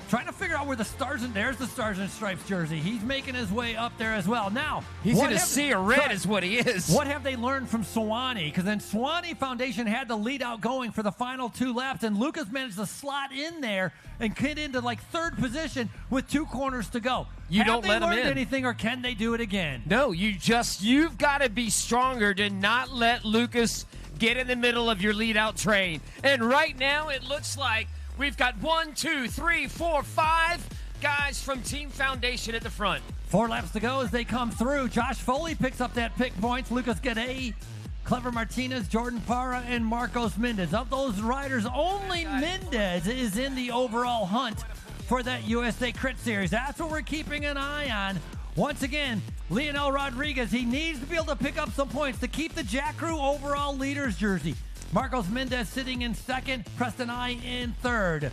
Trying to figure out where the Stars and there's the Stars and Stripes jersey. He's making his way up there as well. Now, he's in a sea of red is what he is. What have they learned from Sewanee? Because then Sewanee Foundation had the lead out going for the final 2 laps, and Lucas managed to slot in there and get into like 3rd position with 2 corners to go. Don't let them in. Have they learned anything, or can they do it again? No, you've got to be stronger to not let Lucas get in the middle of your lead out train. And right now it looks like we've got 1, 2, 3, 4, 5 guys from Team Foundation at the front. 4 laps to go as they come through. Josh Foley picks up that pick points. Lucas Gade, Clever Martinez, Jordan Parra, and Marcos Mendez. Of those riders, only Mendez is in the overall hunt for that USA Crit Series. That's what we're keeping an eye on. Once again, Leonel Rodriguez, he needs to be able to pick up some points to keep the Jack Crew overall leaders jersey. Marcos Mendez sitting in 2nd, Preston I in 3rd.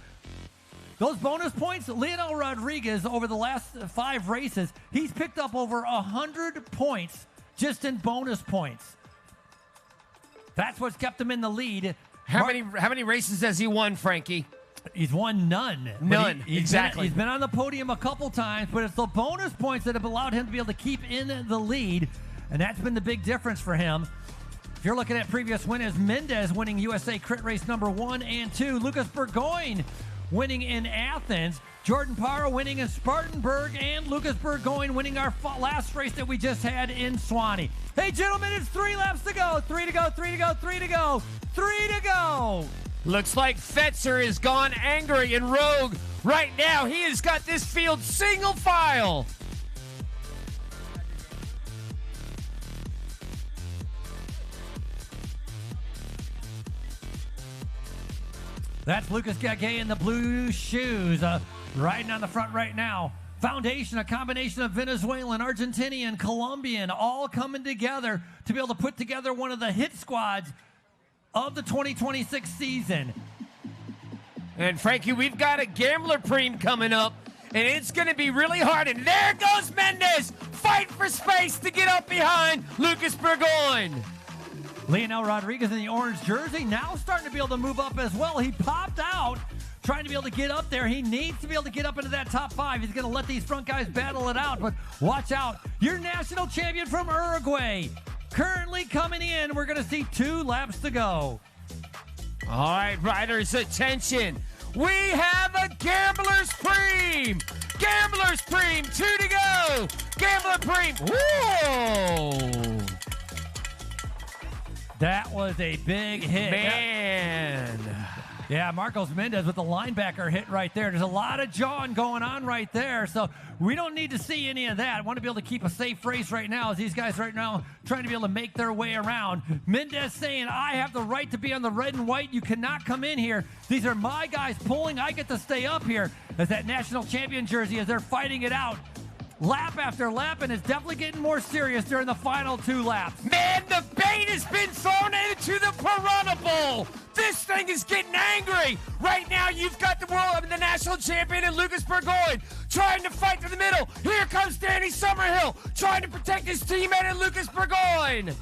Those bonus points, Leonel Rodriguez, over the last 5 races, he's picked up over 100 points just in bonus points. That's what's kept him in the lead. How many races has he won, Frankie? He's won none. None, exactly. He's been on the podium a couple times, but it's the bonus points that have allowed him to be able to keep in the lead, and that's been the big difference for him. If you're looking at previous winners, Mendez winning USA Crit Race number 1 and 2. Lucas Burgoyne winning in Athens. Jordan Parra winning in Spartanburg. And Lucas Burgoyne winning our last race that we just had in Sewanee. Hey, gentlemen, it's 3 laps to go. 3 to go, 3 to go, 3 to go, 3 to go. Looks like Fetzer has gone angry and rogue right now. He has got this field single file. That's Lucas Gagay in the blue shoes, riding on the front right now. Foundation, a combination of Venezuelan, Argentinian, Colombian, all coming together to be able to put together one of the hit squads of the 2026 season. And Frankie, we've got a Gambler Preem coming up, and it's going to be really hard. And there goes Mendez, fight for space to get up behind Lucas Burgoyne. Leonel Rodriguez in the orange jersey now starting to be able to move up as well. He popped out trying to be able to get up there. He needs to be able to get up into that top 5. He's going to let these front guys battle it out, but watch out. Your national champion from Uruguay currently coming in. We're going to see 2 laps to go. All right, riders, attention. We have a Gambler's Preem. Gambler's Preem, 2 to go. Gambler Preem. Whoa. That was a big hit. Man. Yeah, Marcos Mendez with the linebacker hit right there. There's a lot of jawing going on right there, so we don't need to see any of that. I want to be able to keep a safe race right now as these guys right now trying to be able to make their way around. Mendez saying, I have the right to be on the red and white. You cannot come in here. These are my guys pulling. I get to stay up here as that national champion jersey as they're fighting it out. Lap after lap, and it's definitely getting more serious during the final 2 laps. Man, the bait has been thrown into the Piranha Bowl. This thing is getting angry. Right now, you've got the national champion and Lucas Burgoyne trying to fight to the middle. Here comes Danny Summerhill trying to protect his teammate and Lucas Burgoyne.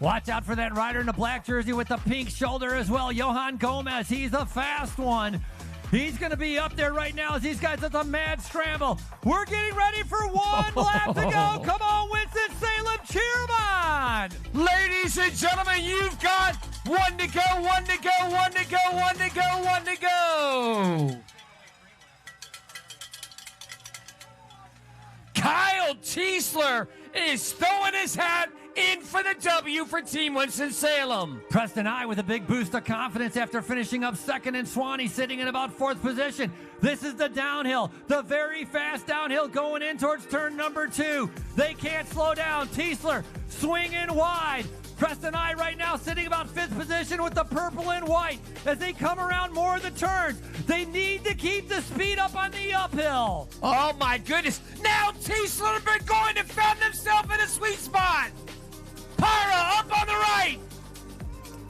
Watch out for that rider in the black jersey with the pink shoulder as well. Johan Gomez, he's a fast one. He's going to be up there right now as these guys at the mad scramble. We're getting ready for one lap to go. Come on, Winston-Salem, cheer 'em on. Ladies and gentlemen, you've got one to go, one to go, one to go, one to go, one to go. Kyle Tiesler is throwing his hat in for the W for Team Winston-Salem. Preston I with a big boost of confidence after finishing up second, and Swanee sitting in about fourth position. This is the downhill, the very fast downhill going in towards turn number 2. They can't slow down. Tiesler swinging wide. Preston I right now sitting about 5th position with the purple and white as they come around more of the turns. They need to keep the speed up on the uphill. Oh my goodness. Now Tiesler been going and found himself in a sweet spot. Pyra up on the right.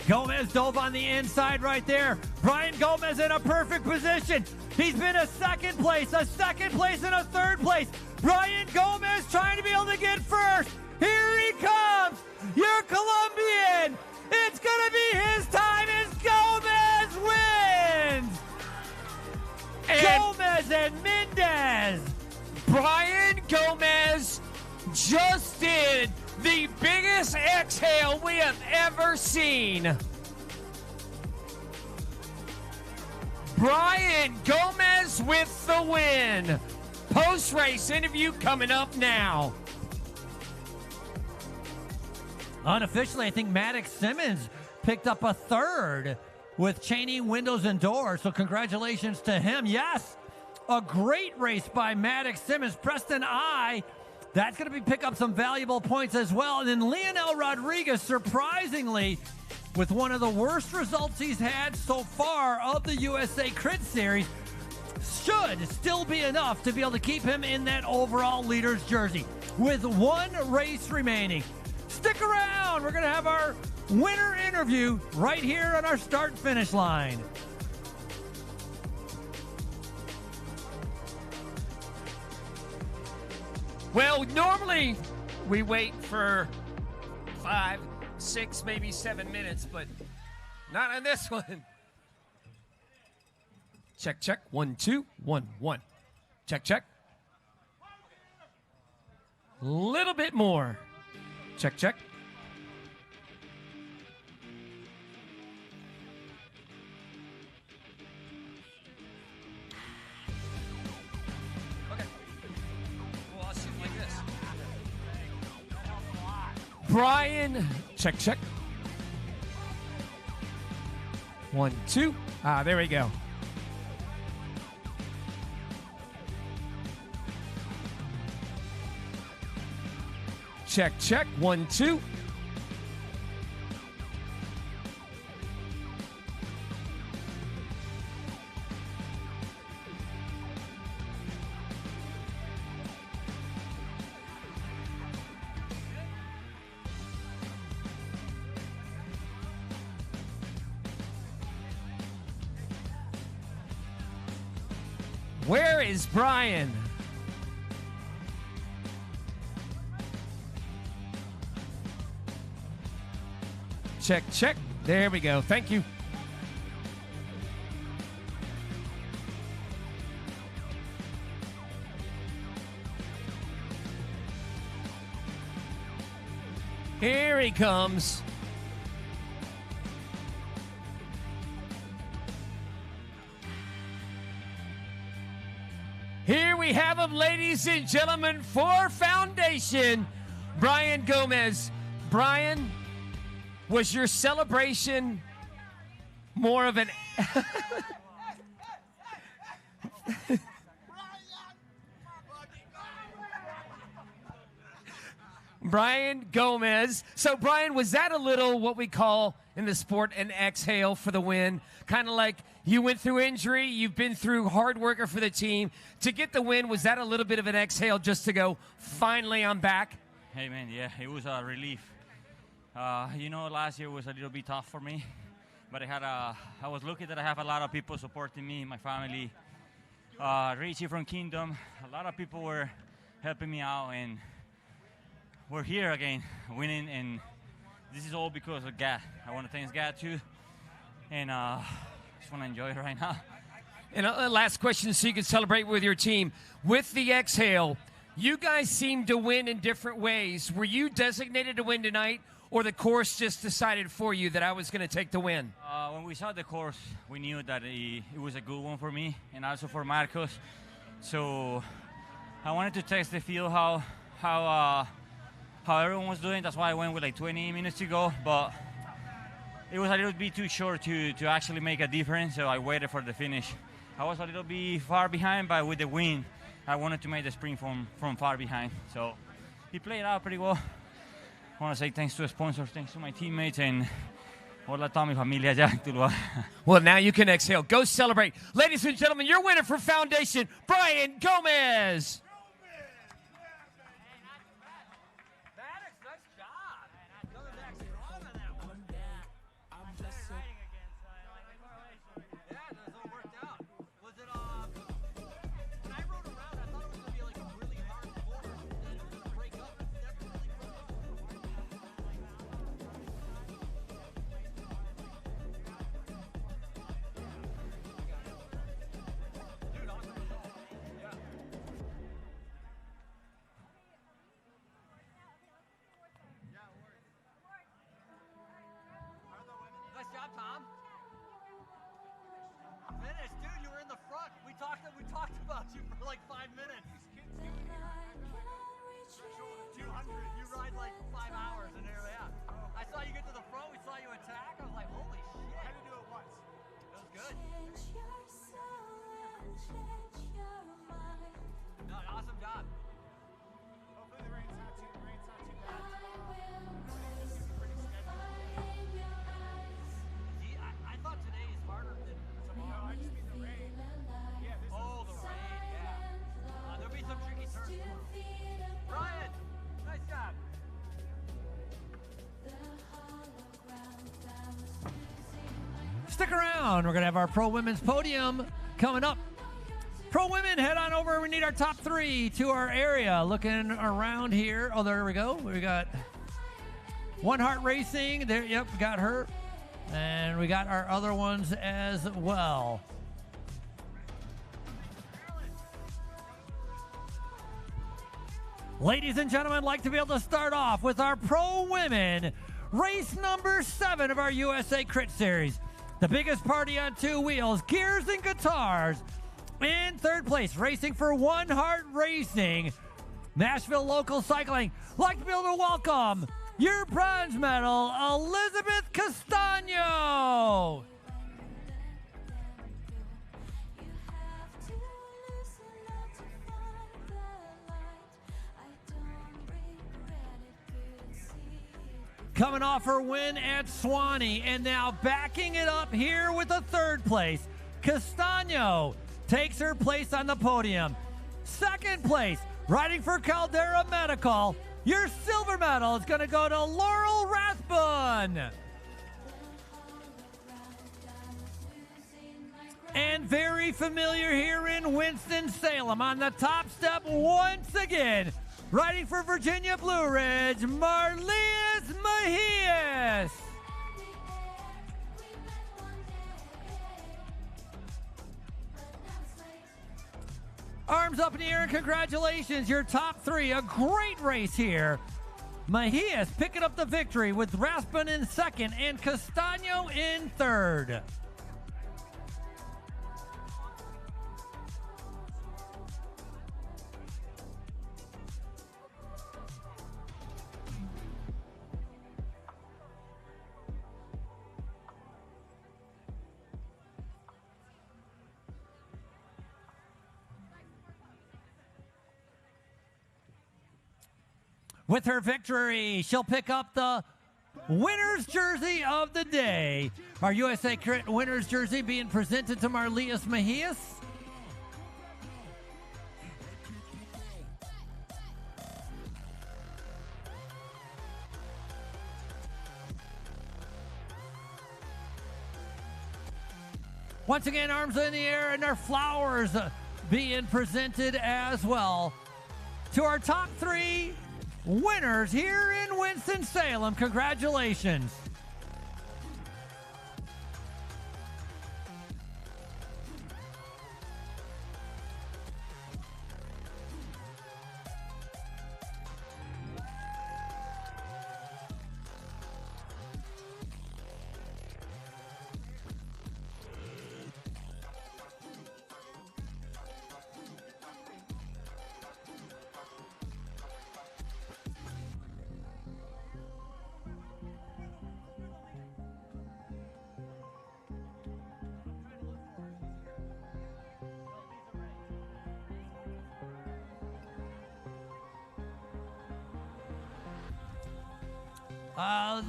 Gomez dove on the inside right there. Brian Gomez in a perfect position. He's been a second place, and a third place. Brian Gomez trying to be able to get first. Here he comes, your Colombian. It's going to be his time as Gomez wins. Gomez and Mendez. Brian Gomez just did the biggest exhale we have ever seen. Brian Gomez with the win. Post-race interview coming up now. Unofficially, I think Maddox Simmons picked up a third with Cheney windows and doors, so congratulations to him. Yes, a great race by Maddox Simmons. Preston I, that's going to pick up some valuable points as well. And then Leonel Rodriguez, surprisingly, with one of the worst results he's had so far of the USACRITS series, should still be enough to be able to keep him in that overall leader's jersey. With one race remaining, stick around. We're going to have our winner interview right here on our start-finish line. Well, normally we wait for 5, 6, maybe 7 minutes, but not on this one. Check, check. 1, 2, 1, 1. Check, check. Little bit more. Check, check. Okay. Well, I'll shoot like this. Brian, check, check. 1, 2. There we go. Check, check. 1, 2. Where is Brian? Check, check. There we go. Thank you. Here he comes. Here we have him, ladies and gentlemen, for Foundation, Brian Gomez. Brian, was your celebration more of an... Brian Gomez. So, Brian, was that a little what we call in the sport an exhale for the win? Kind of like you went through injury, you've been through hard worker for the team. To get the win, was that a little bit of an exhale just to go, finally I'm back? Hey, man, yeah, it was a relief. Last year was a little bit tough for me, but I was lucky that I have a lot of people supporting me, my family. Richie from Kingdom, a lot of people were helping me out, and we're here again, winning, and this is all because of God. I want to thank God too, and just want to enjoy it right now. And last question so you can celebrate with your team. With the exhale, you guys seem to win in different ways. Were you designated to win tonight, or the course just decided for you that I was going to take the win? When we saw the course, we knew that it was a good one for me and also for Marcos. So I wanted to test the field how everyone was doing. That's why I went with like 20 minutes to go. But it was a little bit too short to actually make a difference, so I waited for the finish. I was a little bit far behind, but with the wind, I wanted to make the sprint from far behind. So he played out pretty well. I want to say thanks to the sponsors, thanks to my teammates, and hola a toda mi familia allá en Tuluá. Well, now you can exhale. Go celebrate. Ladies and gentlemen, your winner for Foundation, Brian Gomez. Talked about you for like 5 minutes. 200. You ride like 5 hours in there, yeah. I saw you get to the front. We saw you attack. I was like, holy shit. I had to do it once. It was good. No, awesome job. Hopefully the rain's not too bad. I thought today is harder than tomorrow. No, I just mean the rain. Yeah, the rain, yeah. There'll be some tricky turns. Brian, nice job. Stick around. We're going to have our Pro Women's Podium coming up. Pro Women, head on over. We need our top 3 to our area. Looking around here. Oh, there we go. We got One Heart Racing. There, yep, we got her. And we got our other ones as well. Ladies and gentlemen, I'd like to be able to start off with our Pro Women race number 7 of our USACRITS series. The biggest party on 2 wheels, gears and guitars. In 3rd place, racing for One Heart Racing, Nashville Local Cycling. I'd like to be able to welcome your bronze medal, Elizabeth Castano. Coming off her win at Swanee, and now backing it up here with a 3rd place. Castano takes her place on the podium. 2nd place, riding for Caldera Medical. Your silver medal is going to go to Laurel Rathbun. And very familiar here in Winston-Salem on the top step once again. Riding for Virginia Blue Ridge, Marlies Mejias. Arms up in the air and congratulations, your top 3. A great race here. Mejias picking up the victory with Rathbun in 2nd and Castano in 3rd. With her victory, she'll pick up the winner's jersey of the day. Our USACRITS winner's jersey being presented to Marlies Mejias. Once again, arms in the air and our flowers being presented as well. To our top 3 winners here in Winston-Salem, congratulations.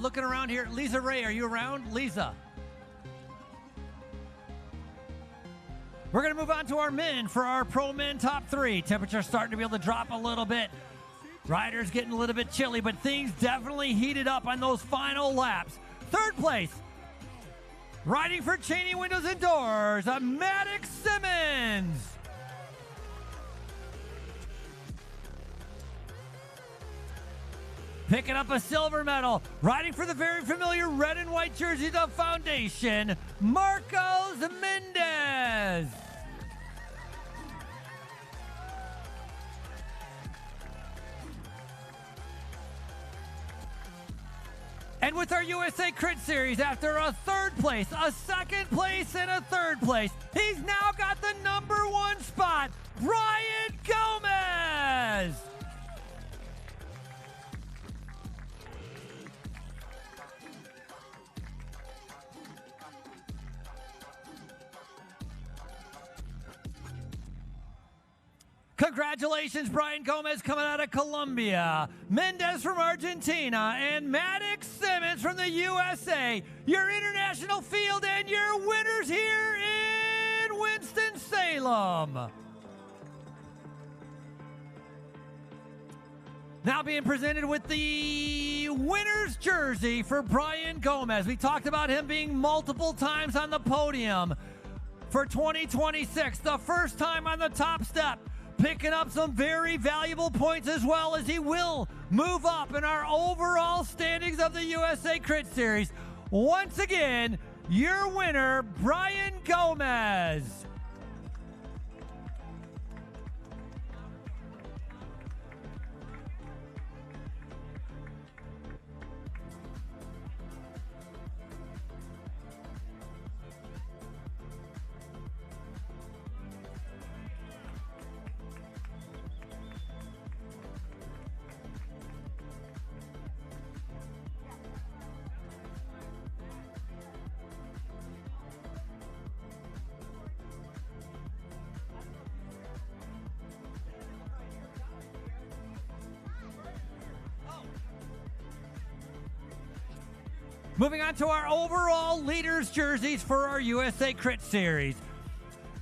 Looking around here. Lisa Ray, are you around? Lisa. We're going to move on to our men for our Pro Men Top 3. Temperature starting to be able to drop a little bit. Riders getting a little bit chilly, but things definitely heated up on those final laps. Third place, riding for Cheney Windows and Doors, Maddox Simmons. Picking up a silver medal, riding for the very familiar red and white jerseys of Foundation, Marcos Mendez. And with our USA Crit Series, after a third place, a second place, and a third place, he's now got the #1 spot, Brian Gomez. Congratulations, Brian Gomez coming out of Colombia, Mendez from Argentina, and Maddox Simmons from the USA. Your international field and your winners here in Winston-Salem. Now being presented with the winner's jersey for Brian Gomez. We talked about him being multiple times on the podium for 2026. The first time on the top step, picking up some very valuable points as well, as he will move up in our overall standings of the USA Crit Series. Once again, your winner, Brian Gomez. Moving on to our overall leaders jerseys for our USA Crit Series.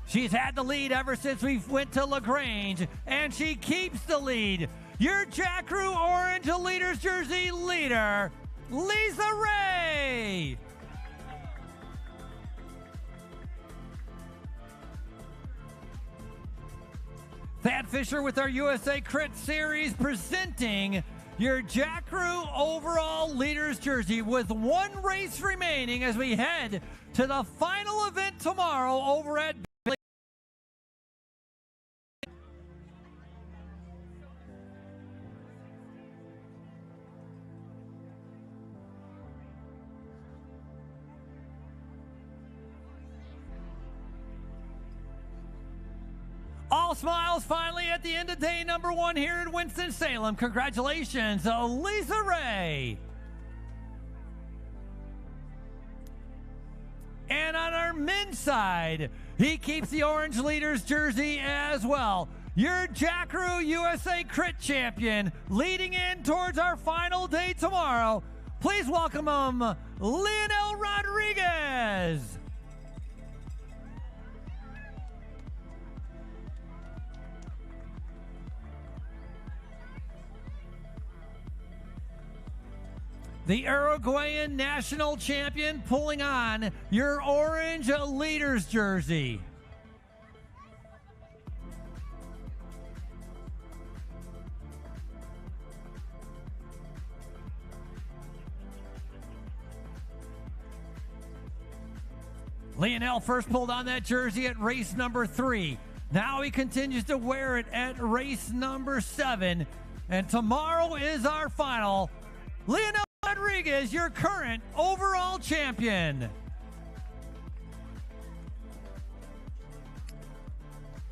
She's had the lead ever since we went to LaGrange, and she keeps the lead. Your Jack Crew Orange leaders jersey leader, Lisa Ray. Thad Fisher with our USA Crit Series presenting your Jack Crew overall leaders jersey with one race remaining as we head to the final event tomorrow over at All smiles finally at the end of day #1 here in Winston-Salem. Congratulations, Lisa Ray. And on our men's side, he keeps the orange leaders jersey as well. Your Jack Crew USA Crit champion, leading in towards our final day tomorrow. Please welcome him, Leonel Rodriguez. The Uruguayan national champion pulling on your orange leaders jersey. Leonel first pulled on that jersey at race #3. Now he continues to wear it at race #7. And tomorrow is our final. Leonel Rodriguez, your current overall champion.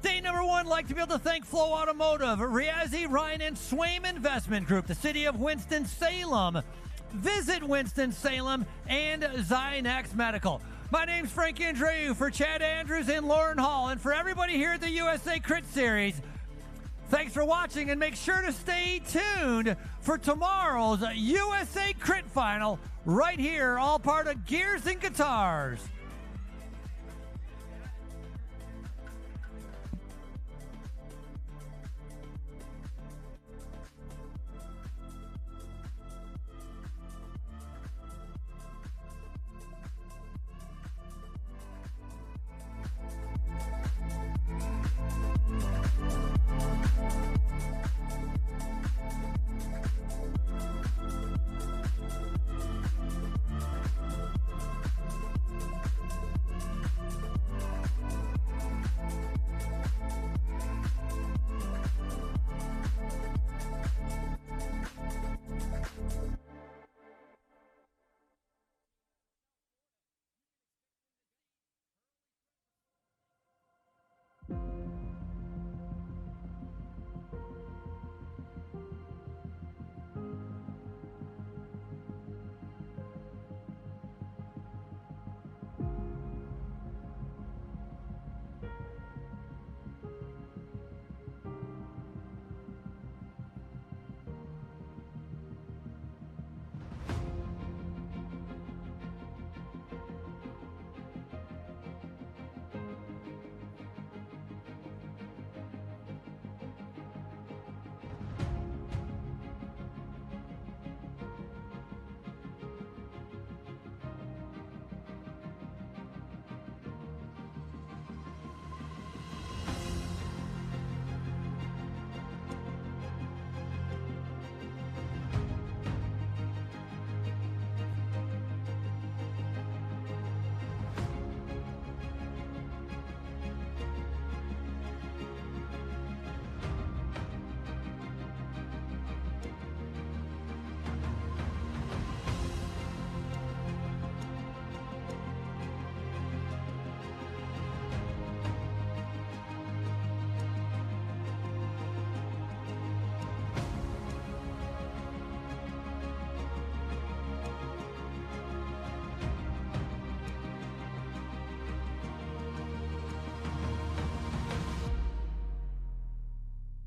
Day #1, like to be able to thank Flow Automotive, Riazzi, Ryan, and Swaim Investment Group, the city of Winston-Salem. Visit Winston-Salem and Zynex Medical. My name's Frank Andreu for Chad Andrews and Lauren Hall, and for everybody here at the USA Crit Series, Thanks for watching, and make sure to stay tuned for tomorrow's USA Crit Final right here, all part of Gears and Guitars.